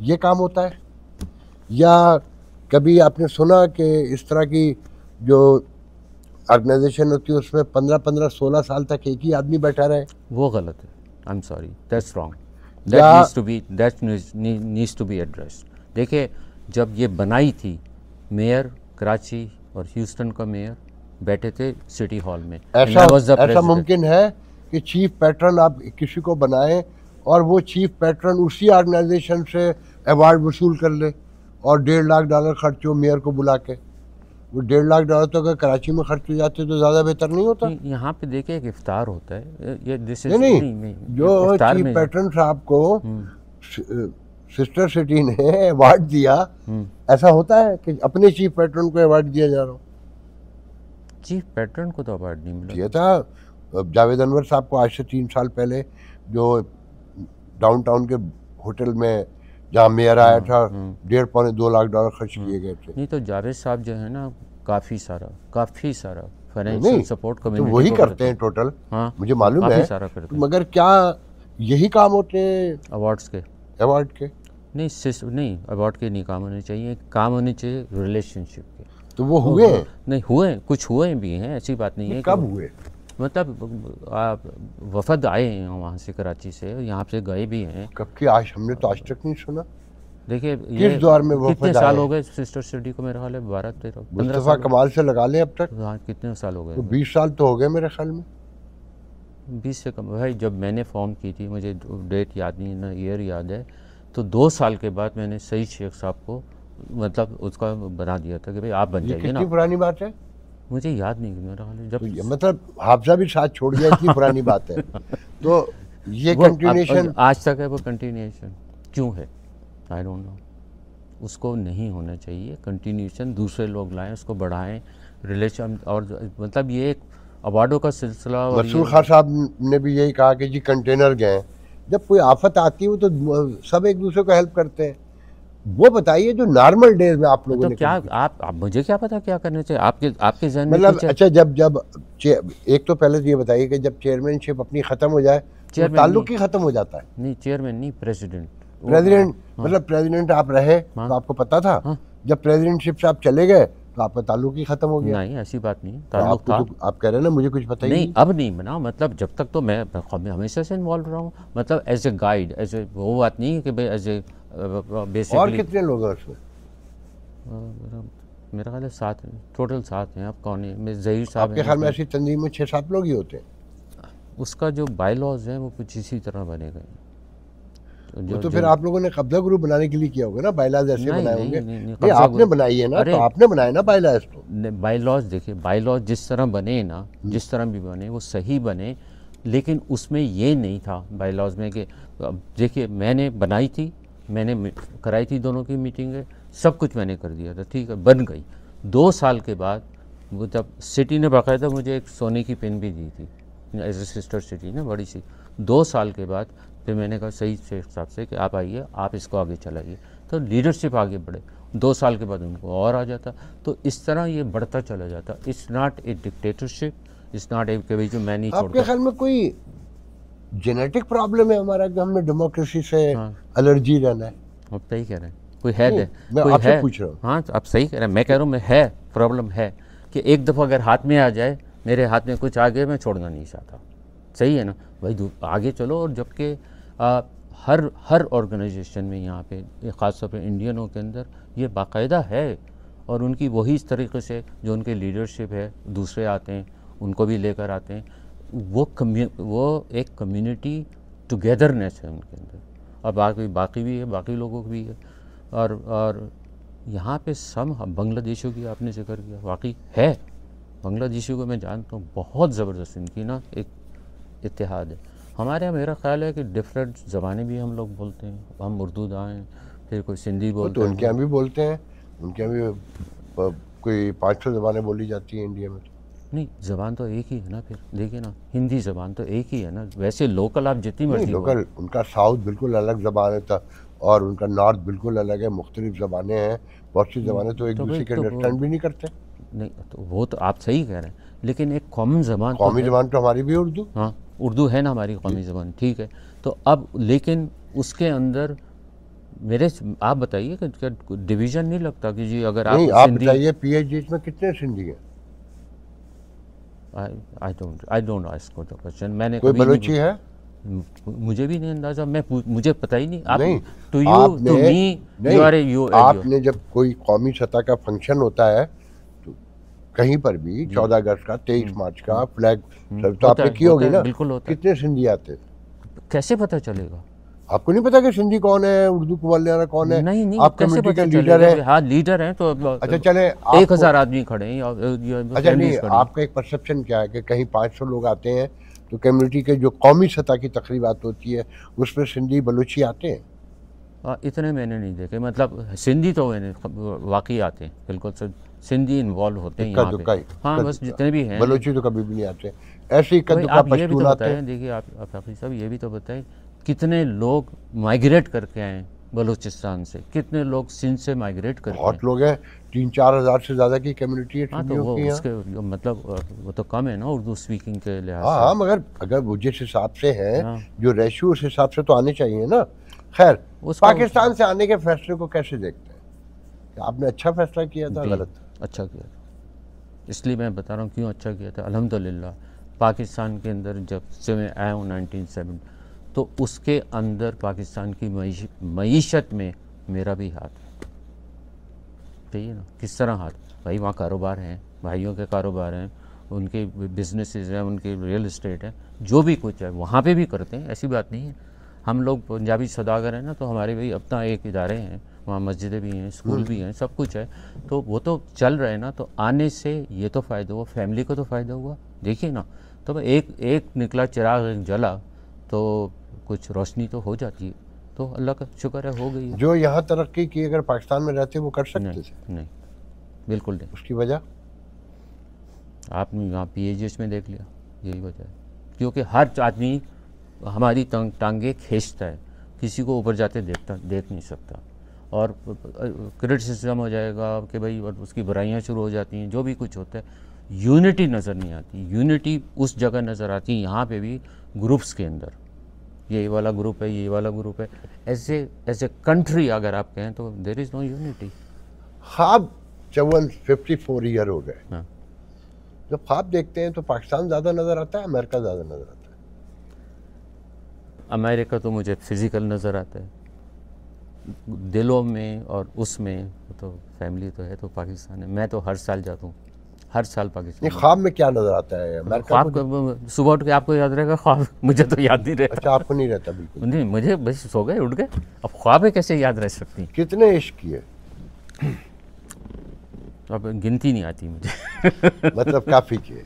ये काम होता है? या कभी आपने सुना कि इस तरह की जो ऑर्गेनाइजेशन होती है उसमें 15-16 साल तक एक ही आदमी बैठा रहे? वो गलत है, I am sorry, that's wrong. That needs to be addressed. देखिए, जब ये बनाई थी, मेयर कराची और ह्यूस्टन का मेयर बैठे थे सिटी हॉल में। ऐसा मुमकिन है कि चीफ पैटर्न आप किसी को बनाएं और वो चीफ पैटर्न उसी ऑर्गेनाइजेशन से अवार्ड वसूल कर ले और $1.5 लाख खर्च हो मेयर को बुला के? वो $1.5 लाख तो अगर कराची में खर्च हो जाते तो ज़्यादा बेहतर नहीं होता? यहाँ पे देखिए एक इफ्तार होता है, ये नहीं, जो चीफ पैटर्न साहब को सिस्टर सिटी ने अवार्ड दिया, ऐसा होता है कि अपने चीफ पैटर्न को अवार्ड दिया जा रहा हो? चीफ पैटर्न को तो अवार्ड नहीं मिला। ये था जावेद अनवर साहब को आज से 3 साल पहले, जो डाउनटाउन के होटल में जहाँ मेयर आया था, 1.5-2 लाख डॉलर खर्च किए गए थे। नहीं तो जावेद साहब जो है ना, काफ़ी सारा फाइनेंशियल सपोर्ट कम्युनिटी तो वही करते हैं टोटल। हाँ, मुझे मालूम है, मगर क्या यही काम होते हैं अवार्ड्स के? अवार्ड के नहीं, अवार्ड के नहीं काम होने चाहिए, काम होने चाहिए रिलेशनशिप के। तो वो हुए हैं? नहीं हुए, कुछ हुए भी हैं, ऐसी बात नहीं है। कब हुए? मतलब वफद आए हैं वहाँ से, कराची से, यहाँ से गए भी हैं। कब की? आज हमने तो आज तक नहीं सुना। देखिए किस दौर में वफद कितने साल हो गए सिस्टर सिटी को? मेरे ख्याल है 12-13-15 साल। कमाल से लगा ले अब तक। हाँ, कितने साल हो गए? 20 साल तो हो गए मेरे ख्याल में। 20 से कम भाई। जब मैंने फॉर्म की थी, मुझे डेट याद नहीं, ना ईयर याद है, तो 2 साल के बाद मैंने सईद शेख साहब को मतलब उसका बना दिया था कि भाई आप बन जाइए ना। कितनी पुरानी बात है? मुझे याद नहीं, मेरा ख्याल है जब तो मतलब हाफजा भी साथ छोड़ गया, इतनी पुरानी बात है। तो ये कंटिन्यूएशन आज तक है, वो कंटिन्यूएशन क्यों है? I don't know. उसको नहीं होना चाहिए कंटिन्यूएशन, दूसरे लोग लाएं, उसको बढ़ाएं, रिलेशन। और मतलब ये एक अवार्डों का सिलसिला। मसूद खान साहब ने भी यही कहा कि जी कंटेनर गए, जब कोई आफत आती है वो तो सब एक दूसरे को हेल्प करते हैं। वो बताइए जो नॉर्मल डेज में आप लोगों तो ने क्या आप मुझे क्या पता क्या करना चाहिए आपके जहन में? मतलब अच्छा, जब एक तो पहले तो ये बताइए कि जब चेयरमैनशिप अपनी खत्म हो जाए, ताल्लुक ही खत्म हो जाता है। नहीं, चेयरमैन नहीं, प्रेसिडेंट। मतलब प्रेसिडेंट आप रहे तो आपको पता था, जब प्रेसिडेंटशिप से आप चले गए तो आपका ताल्लुक ही खत्म हो गया। नहीं, ऐसी बात नहीं, ताल्लुक था। आप कह रहे हैं ना, मुझे कुछ पता ही नहीं। अब नहीं बना, मतलब जब तक तो मैं हमेशा से इन्वॉल्व रहा हूँ, मतलब as a guide, as a, वो बात नहीं है कि भाई एज ए बेसिकली। और कितने लोग हैं उसमें? मेरा ख्याल है 7, टोटल 7 हैं। आप कौन है? मैं ज़हीर साहब। आपके ख्याल में ऐसी तंजीम में 6-7 लोग ही होते हैं? उसका जो बाई लॉज है वो कुछ इसी तरह बने गए। तो फिर आप लोगों ने कब्जा ग्रुप बनाने के लिए किया होगा ना, बायलॉज ऐसे बनाए होंगे। नहीं, आपने बनाई है ना, तो आपने बनाया ना बायलॉज। तो बायलॉज देखिए, बायलॉज जिस तरह बने ना, जिस तरह भी बने वो सही बने, लेकिन उसमें ये नहीं था बायलॉज में कि देखिए मैंने बनाई थी, मैंने कराई थी दोनों की मीटिंगें, सब कुछ मैंने कर दिया था, ठीक है, बन गई। 2 साल के बाद वो जब सिटी ने बाकायदा मुझे एक सोने की पेन भी दी थी एज ए सिस्टर सिटी ना, बड़ी सी। 2 साल के बाद फिर मैंने कहा सईद शेख साहब से कि आप आइए, आप इसको आगे चलाइए, तो लीडरशिप आगे बढ़े। 2 साल के बाद उनको और आ जाता। तो इस तरह ये बढ़ता चला जाता। It's not a dictatorship, it's not a कि भाई जो मैं नहीं छोड़ता। आपके ख्याल में कोई जेनेटिक प्रॉब्लम है हमारा कि हमें डेमोक्रेसी से एलर्जी रहना है? आप सही कह रहे हैं, कोई है, मैं कोई आपसे है, पूछ रहा हूँ। हाँ आप सही कह रहे हैं, मैं कह रहा हूँ मैं है, प्रॉब्लम है कि एक दफ़ा अगर हाथ में आ जाए, मेरे हाथ में कुछ आ गया, मैं छोड़ना नहीं चाहता। सही है ना भाई, आगे चलो। और जबकि हर ऑर्गेनाइजेशन में यहाँ पे, ख़ासतौर पे इंडियनों के अंदर ये बाकायदा है, और उनकी वही इस तरीके से जो उनके लीडरशिप है, दूसरे आते हैं उनको भी लेकर आते हैं, वो एक कम्युनिटी टुगेदरनेस है उनके अंदर। और बाकी भी है, बाकी लोगों को भी है। और यहाँ पे बांग्लादेशियों की आपने जिक्र किया, वाकई है, बांग्लादेशियों को मैं जानता हूँ, बहुत ज़बरदस्त इनकी ना एक इत्तेहाद है। हमारे यहाँ मेरा ख्याल है कि डिफरेंट ज़बानें भी हम लोग बोलते हैं, हम उर्दू दाएँ, फिर कोई सिंधी बोलते हैं, तो उनके यहाँ भी बोलते हैं, उनके यहाँ भी कोई 500 ज़बानें बोली जाती हैं इंडिया में। नहीं, ज़बान तो एक ही है ना, फिर देखिए ना, हिंदी ज़बान तो एक ही है ना। वैसे लोकल आप जितनी मर्जी लोकल, उनका साउथ बिल्कुल अलग ज़बान था और उनका नॉर्थ बिल्कुल अलग है, मुख्तलिफ ज़बानें हैं, बहुत सी ज़बानें तो एक दूसरे के अंडरस्टैंड भी नहीं करते। नहीं, तो वो तो आप सही कह रहे हैं, लेकिन एक कॉमन ज़बान, कौमी ज़बान तो हमारी भी उर्दू। हाँ, उर्दू है ना हमारी कौमी ज़बान, ठीक है। तो अब लेकिन उसके अंदर आप बताइए कि क्या डिवीज़न नहीं लगता कि जी अगर आप बताइए PhD में कितने सिंधी हैं? I don't ask the question. मैंने कोई बलोची है? मुझे भी नहीं अंदाजा, मुझे पता ही नहीं। आप नहीं, to you to me you are you आपने जब कोई कौमी सतह का फंक्शन होता है तो कहीं पर भी 14 अगस्त का, 23 मार्च का फ्लैग तो आपने की होगी ना, बिल्कुल होता है। कितने सिंधी आते थे? कैसे पता चलेगा? आपको नहीं पता कि सिंधी कौन है, उर्दू बोलने वाला कौन है? नहीं, आप कैसे कमेटी पता के लीडर है। हाँ, लीडर हैं तो अच्छा चले 1000 आदमी खड़े हैं। अच्छा नहीं, आपका एक परसेप्शन क्या है कि कहीं 500 लोग आते हैं तो कम्युनिटी के जो कौमी सतह की तकरीबात होती है उसमें सिंधी बलूची आते हैं? इतने मैंने नहीं देखे, मतलब सिंधी तो मैंने वाकई आते हैं, बिल्कुल सिंधी इन्वॉल्व होते हैं यहाँ पे। हाँ, बस जितने भी हैं। बलूची तो कभी भी नहीं आते। ऐसे ही आप ये भी तो बताएं, देखिए आप हाफिज साहब ये भी तो बताएं, कितने लोग माइग्रेट करके आए बलूचिस्तान से, कितने लोग सिंध से माइग्रेट करके? बहुत लोग हैं, 3-4 हज़ार से ज़्यादा की कम्युनिटी है। हाँ, तो वो उसके मतलब वो तो कम है ना उर्दू स्पीकिंग के लिहाज से। हाँ, मगर अगर वो जिस हिसाब से है जो रेशियो, उस हिसाब से तो आने चाहिए ना। खैर, पाकिस्तान से आने के फैसले को कैसे देखते हैं? आपने अच्छा फैसला किया था, गलत? अच्छा किया था, इसलिए मैं बता रहा हूँ क्यों अच्छा किया था। अल्हम्दुलिल्लाह पाकिस्तान के अंदर जब से मैं आया हूँ 1970, तो उसके अंदर पाकिस्तान की मईशत में मेरा भी हाथ है। सही है ना? किस तरह हाथ? भाई वहाँ कारोबार हैं, भाइयों के कारोबार हैं, उनके बिजनेसेस हैं, उनके रियल इस्टेट है, जो भी कुछ है वहाँ पे भी करते हैं, ऐसी बात नहीं है। हम लोग पंजाबी सौदागर हैं ना, तो हमारे भी अपना एक इदारे हैं, वहाँ मस्जिदें भी हैं, स्कूल भी हैं, सब कुछ है, तो वो तो चल रहे हैं ना। तो आने से ये तो फ़ायदा हुआ, फैमिली को तो फ़ायदा हुआ। देखिए ना, तो एक निकला चिराग, एक जला तो कुछ रोशनी तो हो जाती है। तो अल्लाह का शुक्र है, हो गई है। जो यहाँ तरक्की की अगर पाकिस्तान में रहते वो कर सकते थे? नहीं, बिल्कुल नहीं। उसकी वजह आपने यहाँ PHS में देख लिया, यही वजह है। क्योंकि हर आदमी हमारी टांगे खींचता है, किसी को ऊपर जाते देख नहीं सकता, और क्रिटिसिज्म हो जाएगा कि भाई, और उसकी बुराइयाँ शुरू हो जाती हैं, जो भी कुछ होता है। यूनिटी नज़र नहीं आती। यूनिटी उस जगह नज़र आती है यहाँ पे भी, ग्रुप्स के अंदर, ये वाला ग्रुप है, ये वाला ग्रुप है, ऐसे कंट्री अगर आप कहें तो देयर इज़ नो यूनिटी। ख्वाब 54 ईयर हो गए। हाँ। जब ख्वाब देखते हैं तो पाकिस्तान ज़्यादा नज़र आता है, अमेरिका ज़्यादा नज़र आता है? अमेरिका तो मुझे फिज़िकल नज़र आता है, दिलों में और उसमें तो फैमिली तो है, तो पाकिस्तान है। मैं तो हर साल जाता हूँ, हर साल पाकिस्तान। ख्वाब में क्या नज़र आता है अमेरिका? ख्वाब सुबह उठ के आपको याद रहेगा ख्वाब? मुझे तो याद नहीं रहता। अच्छा, आपको नहीं रहता? बिल्कुल नहीं, मुझे बस सो गए, उठ गए, अब ख्वाबें कैसे याद रह सकती? कितने इश्क किए? अब गिनती नहीं आती मुझे। मतलब काफ़ी किए?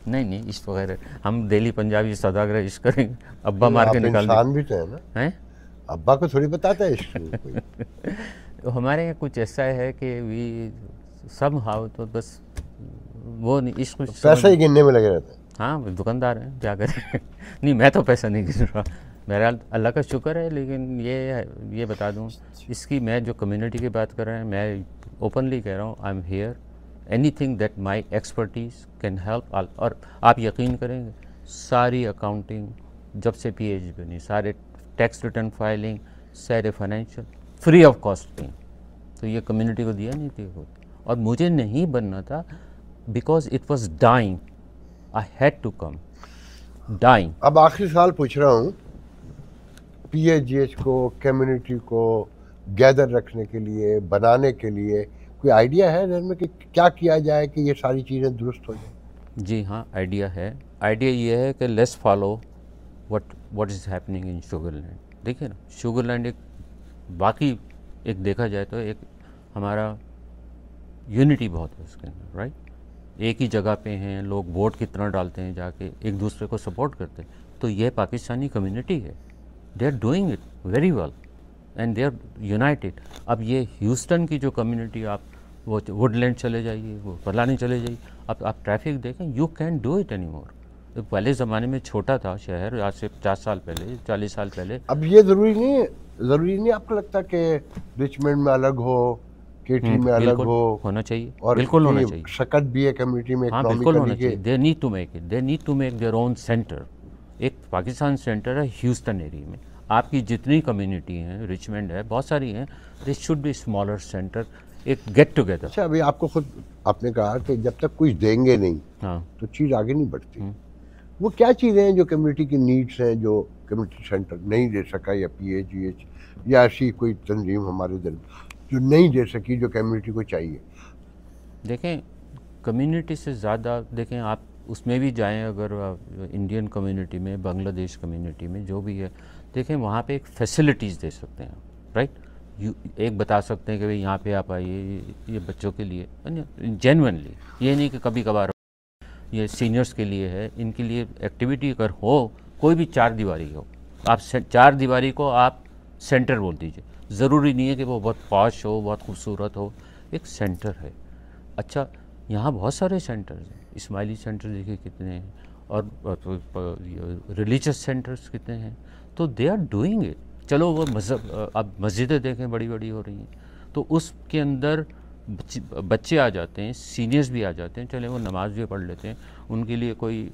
नहीं, इश्क वगैरह हम दिल्ली पंजाबी सौदागर इश्क करेंगे, अब्बा मार के निकाल देंगे। इंसान भी तो है ना, हैं? अब्बा को थोड़ी बताता है इश्क। तो हमारे यहाँ कुछ ऐसा है कि वी सब हाउ, तो बस वो नहीं, इश्क पैसा ही गिनने में लगे रहते हैं। हाँ, दुकानदार हैं, क्या करें। नहीं, मैं तो पैसा नहीं गिन रहा, मेरा अल्लाह का शुक्र है। लेकिन ये बता दूँ, इसकी मैं जो कम्युनिटी की बात कर रहे हैं, मैं ओपनली कह रहा हूँ, I am here, anything that my expertise can help. और आप यकीन करेंगे, सारी अकाउंटिंग जब से PhD बनी, सारे टैक्स रिटर्न फाइलिंग, सारे फाइनेंशियल फ्री ऑफ कॉस्ट थी। तो ये कम्युनिटी को दिया नहीं थी वो, और मुझे नहीं बनना था, because it was dying, I had to come, dying. अब आखिरी सवाल पूछ रहा हूँ, PHGH को, कम्युनिटी को गैदर रखने के लिए, बनाने के लिए कोई आइडिया है जहन में कि क्या किया जाए कि ये सारी चीज़ें दुरुस्त हो जाएं? जी हाँ, आइडिया है। आइडिया ये है कि let's follow what is happening in Sugar Land. देखिए ना, शुगरलैंड एक बाकी एक देखा जाए तो एक हमारा यूनिटी बहुत है उसके अंदर, राइट? एक ही जगह पे हैं लोग, वोट कितना डालते हैं जाके, एक दूसरे को सपोर्ट करते हैं। तो यह पाकिस्तानी कम्युनिटी है, they are doing it very well and they are united. अब ये ह्यूस्टन की जो कम्युनिटी, आप वो वुडलैंड चले जाइए, वो फलानी चले जाइए, अब आप ट्रैफिक देखें, you can do it any more. पहले ज़माने में छोटा था शहर, आज से 50 साल पहले, 40 साल पहले। अब ये ज़रूरी नहीं आपको लगता कि रिचमंड में अलग हो, केटी में अलग हो? होना चाहिए, और बिल्कुल होना चाहिए। शकत भी है कम्युनिटी में, हाँ, बिल्कुल होना चाहिए। They need to make it, they need to make their own centre. एक पाकिस्तान सेंटर है ह्यूस्टन एरिया में, आपकी जितनी कम्युनिटी हैं, रिचमंड है, बहुत सारी हैं, this should be smaller centre, एक गेट टुगेदर। अच्छा, अभी आपको खुद आपने कहा कि जब तक कुछ देंगे नहीं, हाँ, तो चीज़ आगे नहीं बढ़ती। वो क्या चीज़ें हैं जो कम्युनिटी की नीड्स हैं, जो कम्युनिटी सेंटर नहीं दे सका, या PAGH या ऐसी कोई तंजीम हमारे दिल जो नहीं दे सकी जो कम्युनिटी को चाहिए? देखें, कम्युनिटी से ज़्यादा देखें आप उसमें भी जाएं, अगर इंडियन कम्युनिटी में, बांग्लादेश कम्युनिटी में जो भी है, देखें वहाँ पे एक फैसिलिटीज़ दे सकते हैं, राइट। एक बता सकते हैं कि भाई यहाँ पे आप आइए, ये बच्चों के लिए जेन्युइनली, ये नहीं कि कभी कभार ये सीनियर्स के लिए है, इनके लिए एक्टिविटी अगर हो, कोई भी 4 दीवारी हो, आप 4 दीवारी को आप सेंटर बोल दीजिए। ज़रूरी नहीं है कि वो बहुत पॉश हो, बहुत खूबसूरत हो, एक सेंटर है। अच्छा, यहाँ बहुत सारे सेंटर्स हैं, इस्माइली सेंटर देखिए कितने हैं, और रिलीजियस सेंटर्स कितने हैं, तो दे आर डूइंग इट। चलो वो मज़हब, अब मस्जिदें देखें बड़ी बड़ी हो रही हैं, तो उसके अंदर बच्चे आ जाते हैं, सीनियर्स भी आ जाते हैं, चले वो नमाज भी पढ़ लेते हैं, उनके लिए कोई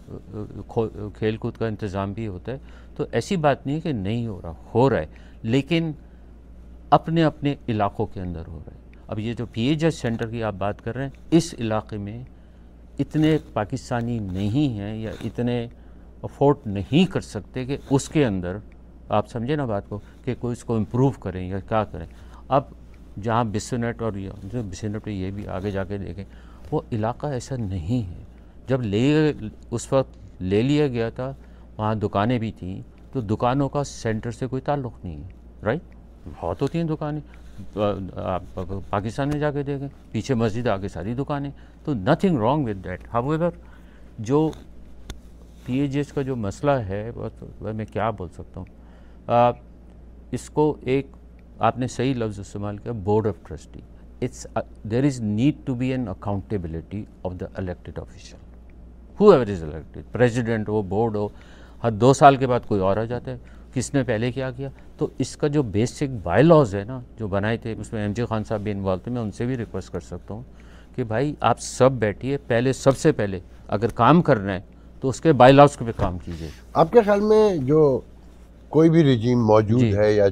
खेल कूद का इंतज़ाम भी होता है। तो ऐसी बात नहीं है कि नहीं हो रहा है, लेकिन अपने अपने इलाक़ों के अंदर हो रहा है। अब ये जो PAGH सेंटर की आप बात कर रहे हैं, इस इलाके में इतने पाकिस्तानी नहीं हैं या इतने अफोर्ड नहीं कर सकते कि उसके अंदर, आप समझे ना बात को, कि कोई इसको इम्प्रूव करें या क्या करें। अब जहाँ बिस्नेट और जो बिस्नेट पे ये भी आगे जाके देखें, वो इलाका ऐसा नहीं है। जब उस वक्त ले लिया गया था, वहाँ दुकानें भी थीं, तो दुकानों का सेंटर से कोई ताल्लुक़ नहीं है, राइट। बहुत होती हैं दुकानें, आप पाकिस्तान में जाके देखें, पीछे मस्जिद आगे सारी दुकानें, तो nothing wrong with that. However जो PAGH का जो मसला है, वह मैं क्या बोल सकता हूँ, इसको एक आपने सही लफ्ज़ इस्तेमाल किया, board of trustee. It's there is need to be an accountability of the elected official, whoever is elected, president हो, बोर्ड हो। हर 2 साल के बाद कोई और आ जाता है, किसने पहले क्या किया। तो इसका जो बेसिक बाय लॉज है ना, जो बनाए थे, उसमें MJ खान साहब भी इन्वॉल्व थे, मैं उनसे भी रिक्वेस्ट कर सकता हूँ कि भाई आप सब बैठिए, पहले सबसे पहले अगर काम करना है तो उसके बाय लॉज पे काम कीजिए। आपके ख्याल में जो कोई भी रिजीम मौजूद है, या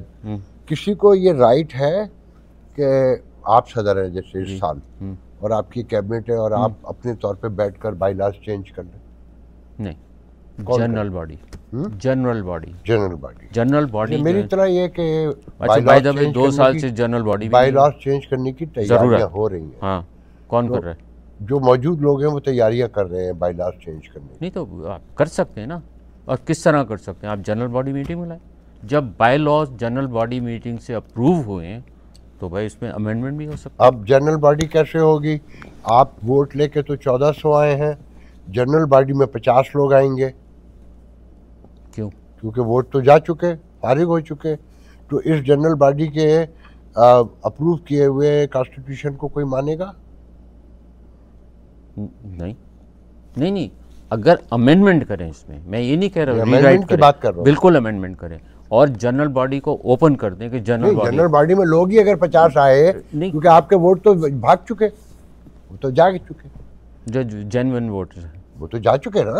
किसी को ये राइट है कि आप सदर हैं जैसे इस साल, और आपकी कैबिनेट है, और आप अपने तौर पे बैठकर बाय लॉज चेंज कर लें? नहीं, जनरल बॉडी, जनरल बॉडी मेरी तरह ये कि बाय द वे 2 साल से general body bylaws change करने की तैयारियां हो रही हैं। हाँ, कौन कर रहा है? जो मौजूद लोग हैं वो तैयारियां कर रहे हैं बाय लॉज चेंज करने की। नहीं तो आप कर सकते हैं ना, और किस तरह कर सकते हैं? आप जनरल बॉडी मीटिंग बुलाएं, जब bylaws general body meeting से अप्रूव हुए तो भाई इसमें अमेंडमेंट भी हो सकता है। अब जनरल बॉडी कैसे होगी? आप वोट लेके तो 1400 आए हैं, जनरल बॉडी में 50 लोग आएंगे। क्यों? क्योंकि वोट तो जा चुके, फारिग हो चुके। तो इस जनरल बॉडी के अप्रूव किए हुए कॉन्स्टिट्यूशन को कोई मानेगा? नहीं, अगर अमेंडमेंट करें इसमें, मैं ये नहीं कह रहा हूँ रीराइट की बात कर रहा हूँ, बिल्कुल अमेंडमेंट करें और जनरल बॉडी को ओपन कर दें कि जनरल बॉडी में लोग ही अगर 50 आए, क्योंकि आपके वोट तो भाग चुके, वो तो जा चुके, जो जेन्युइन वोटर्स हैं वो तो जा चुके ना।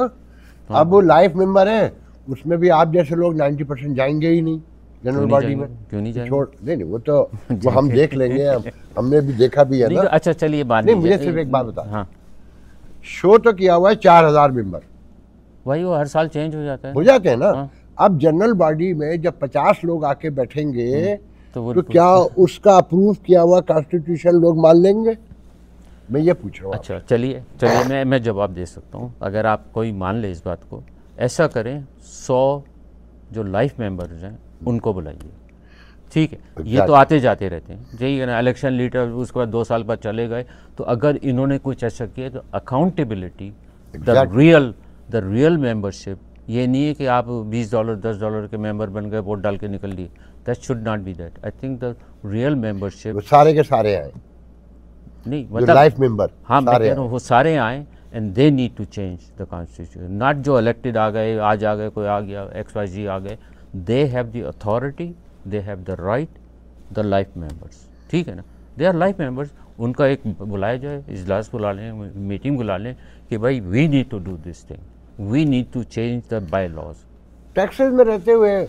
हाँ। अब वो लाइफ मेंबर हैं, उसमें भी आप जैसे लोग 90% जाएंगे ही नहीं जनरल बॉडी में। क्यों नहीं जाएंगे? नहीं वो तो वो हम देख लेंगे, हमने भी देखा भी है ना। अच्छा चलिए बात नहीं, मुझे सिर्फ एक बात बता। हाँ, शो तो किया हुआ है 4000 मेंबर, वही वो हर साल चेंज हो जाता है, हो जाते हैं ना। हाँ। अब जनरल बॉडी में जब 50 लोग आके बैठेंगे तो क्या उसका अप्रूव किया हुआ कॉन्स्टिट्यूशन लोग मान लेंगे? मैं ये पूछ रहा हूँ। अच्छा चलिए मैं जवाब दे सकता हूँ। अगर आप कोई मान ले इस बात को, ऐसा करें 100 जो लाइफ मेंबर्स हैं उनको बुलाइए, ठीक है। ये तो आते जाते रहते हैं, यही ना इलेक्शन लीडर, उसके बाद 2 साल बाद चले गए। तो अगर इन्होंने कुछ ऐसा किया तो अकाउंटेबिलिटी, द रियल मेंबरशिप, ये नहीं है कि आप $20 $10 के मेंबर बन गए, वोट डाल के निकल लिए। That should not be that. I think the real membership सारे के सारे आए, नहीं मतलब लाइफ मेंबर, हाँ मैं कह रहा हूँ वो सारे आए, and they need to change the constitution, not जो इलेक्टेड आ गए, आज आ गए, कोई आ गया, XYZ आ गए। They have the authority, they have the right, the life members, ठीक है ना, दे आर लाइफ मेंबर्स। उनका एक बुलाया जाए, इजलास बुला लें, मीटिंग बुला लें कि भाई we need to do this thing, we need to change the bylaws. Texas में रहते हुए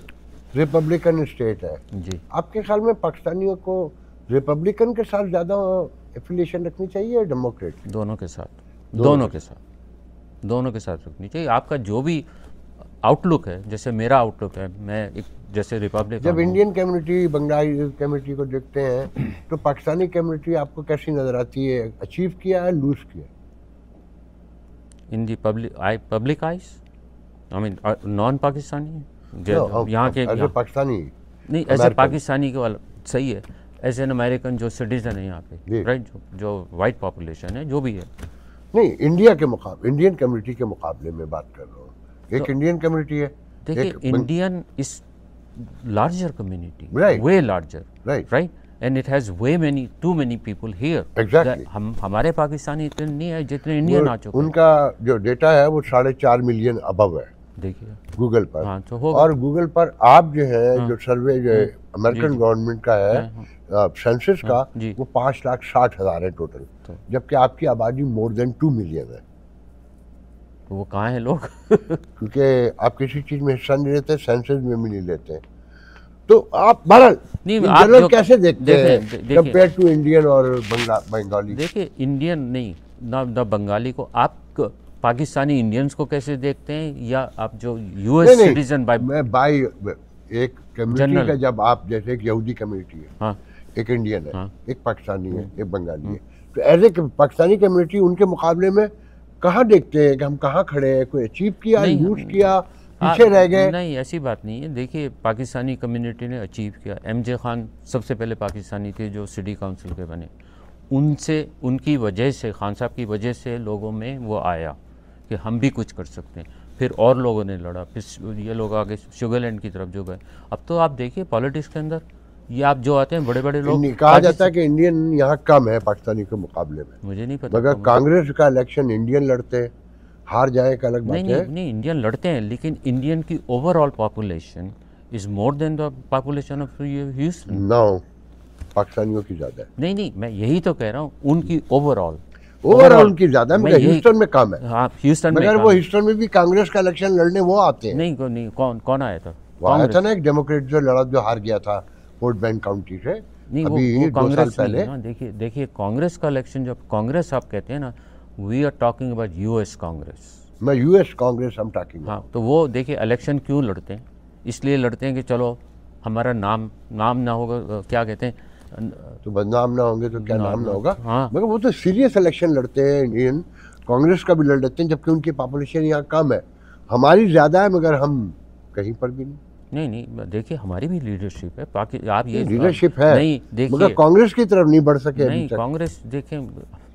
रिपब्लिकन स्टेट है जी, आपके ख्याल में पाकिस्तानियों को रिपब्लिकन के साथ ज़्यादा एफिलिएशन रखनी चाहिए या डेमोक्रेट? दोनों के साथ रखनी चाहिए। आपका जो भी आउटलुक है, जैसे मेरा आउटलुक है, मैं एक जैसे रिपब्लिक, जब इंडियन कम्युनिटी बंगाली कम्युनिटी को देखते हैं तो पाकिस्तानी कम्युनिटी आपको कैसी नज़र आती है? अचीव किया है, लूज किया? In the public eyes, I mean non Pakistani यहाँ के पाकिस्तानी नहीं, ऐसे पाकिस्तानी के वाला सही है, एज एन अमेरिकन जो सिटीजन है यहाँ पे, राइट, जो वाइट पॉपुलेशन है, जो भी है। नहीं, इंडिया के मुकाबले, इंडियन कम्युनिटी के मुकाबले में बात कर रहा हूँ। एक इंडियन कम्युनिटी है, देखिए Indian is larger community, right, way larger, right, and it has way too many people here. Exactly. हमारे पाकिस्तानी इतने नहीं है जितने इंडियन आ चुके हैं। उनका जो डेटा है वो 4.5 मिलियन अबव है, देखिए गूगल पर। हाँ, तो होगा। और गूगल पर आप जो है जो सर्वे जो अमेरिकन गवर्नमेंट का है सेंसस का, वो 5,60,000 है टोटल, जबकि आपकी आबादी मोर देन 2 मिलियन है। तो वो कहाँ हैं लोग? क्योंकि आप किसी चीज़ में हिस्सा नहीं लेते, सेंसस में भी नहीं लेते। तो आप बहरहाल जनरल कैसे देखते हैं कंपेयर टू इंडियन और बंगाली? देखिए इंडियन नहीं ना बंगाली को, आप पाकिस्तानी इंडियंस को कैसे देखते हैं, या आप जो यूएस सिटीजन बाय एक कम्युनिटी का, जब आप जैसे एक यहूदी कम्युनिटी है, हाँ, एक इंडियन है, हाँ, एक पाकिस्तानी है, एक बंगाली है, तो एज ए पाकिस्तानी कम्युनिटी उनके मुकाबले में कहाँ देखते हैं कि हम कहाँ खड़े हैं? कोई अचीव किया, यूज किया, पीछे रह गए? नहीं, ऐसी बात नहीं है। देखिए पाकिस्तानी कम्युनिटी ने अचीव किया। एमजे खान सबसे पहले पाकिस्तानी थे जो सिटी काउंसिल के बने, उनसे, उनकी वजह से, खान साहब की वजह से लोगों में वो आया कि हम भी कुछ कर सकते हैं। फिर और लोगों ने लड़ा, फिर ये लोग आगे शुगरलैंड की तरफ जो गए। अब तो आप देखिए पॉलिटिक्स के अंदर ये आप जो आते हैं बड़े बड़े लोग, कहा जाता है कि इंडियन यहाँ कम है पाकिस्तानी के मुकाबले में। मुझे नहीं पता, मगर कांग्रेस का इलेक्शन इंडियन लड़ते हैं, हार जाए का अलग बात है। नहीं, इंडियन लड़ते हैं, लेकिन इंडियन की overall population is more than the population of Houston. No, पाकिस्तानियों की ज्यादा है। नहीं, मैं यही तो कह रहा हूँ, उनकी ओवरऑल उनकी ज्यादा है, मगर ह्यूस्टन में कम है। हाँ, ह्यूस्टन में, मगर वो ह्यूस्टन में भी कांग्रेस का इलेक्शन लड़ने वो आते हैं। नहीं, कौन आया था? वो आया था ना एक डेमोक्रेट जो लड़ा, जो हार गया था पोर्ट बेंड काउंटी से, अभी 2 साल पहले। देखिए कांग्रेस का इलेक्शन, जब कांग्रेस आप कहते हैं ना, we are talking about US Congress. मैं यूएस कांग्रेस हम टॉकिंग। हाँ, तो वो देखिए इलेक्शन क्यों लड़ते हैं? इसलिए लड़ते हैं कि चलो हमारा नाम ना होगा, क्या कहते हैं, तो बदनाम ना होंगे तो क्या नाम ना होगा। हाँ, मगर वो तो सीरियस इलेक्शन लड़ते हैं, इंडियन कांग्रेस का भी लड़ लेते हैं, जबकि उनकी पॉपुलेशन यहाँ कम है, हमारी ज़्यादा है, मगर हम कहीं पर भी नहीं, देखिए हमारी भी लीडरशिप है। आप ये लीडरशिप है, नहीं देखिए, मगर कांग्रेस की तरफ नहीं बढ़ सके। नहीं, कांग्रेस देखें,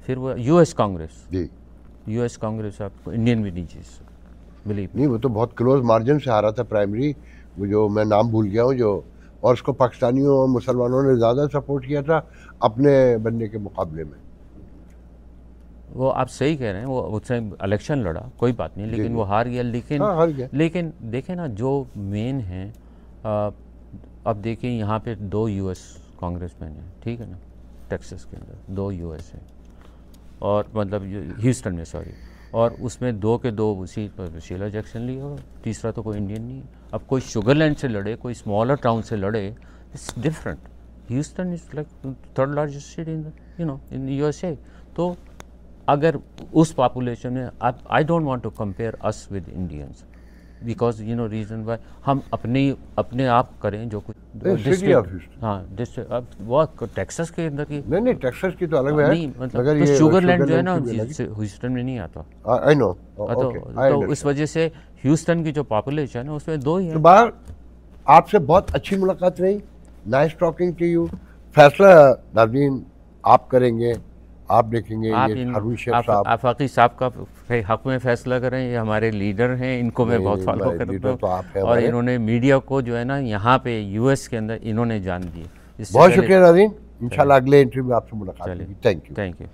फिर वो यूएस कांग्रेस जी, यूएस कांग्रेस आपको इंडियन भी नहीं जीत सकती, बिलीव नहीं। वो तो बहुत क्लोज मार्जिन से हारा था प्राइमरी, वो जो मैं नाम भूल गया हूँ, जो, और उसको पाकिस्तानियों और मुसलमानों ने ज़्यादा सपोर्ट किया था अपने बंदे के मुकाबले में। वो आप सही कह रहे हैं, वो उससे इलेक्शन लड़ा, कोई बात नहीं, लेकिन वो हार गया। लेकिन हाँ, हार गया। लेकिन देखें ना, जो मेन है, अब देखिए यहाँ पे 2 यूएस कांग्रेसमैन हैं, ठीक है ना, टेक्सास के अंदर 2 यूएस हैं, और मतलब ह्यूस्टन में, सॉरी, और उसमें 2 के 2 उसी पर शीला जैक्सन ली, और तीसरा तो कोई इंडियन नहीं है। अब कोई शुगरलैंड से लड़े, कोई स्मॉलर टाउन से लड़े, it's different. Houston is like 3rd largest city in USA. तो अगर उस पॉपुलेशन में, I don't want to compare us with Indians, because reason why हम अपने आप करें जो कुछ। हाँ, अब वो टेक्सास के अंदर की, नहीं, टेक्सास की तो अलग है, नहीं, मतलब तो शुगरलैंड जो है ना, ह्यूस्टन में नहीं आता। आई नो, तो उस वजह से ह्यूस्टन की जो पॉपुलेशन है उसमें 2 ही है। तो बाहर आपसे बहुत अच्छी मुलाकात रही, नाइस टॉकिंग टू यू। फैसला नाज़रीन आप करेंगे, आप देखेंगे। आफाकी साहब का हक में फैसला करें, ये हमारे लीडर हैं, इनको मैं बहुत फॉलो करता हूँ, और इन्होंने मीडिया को जो है ना यहाँ पे यूएस के अंदर इन्होंने जान दी। बहुत शुक्रिया नाज़रीन, इंशाल्लाह अगले इंटरव्यू में आपसे मुलाकात होगी। Thank you.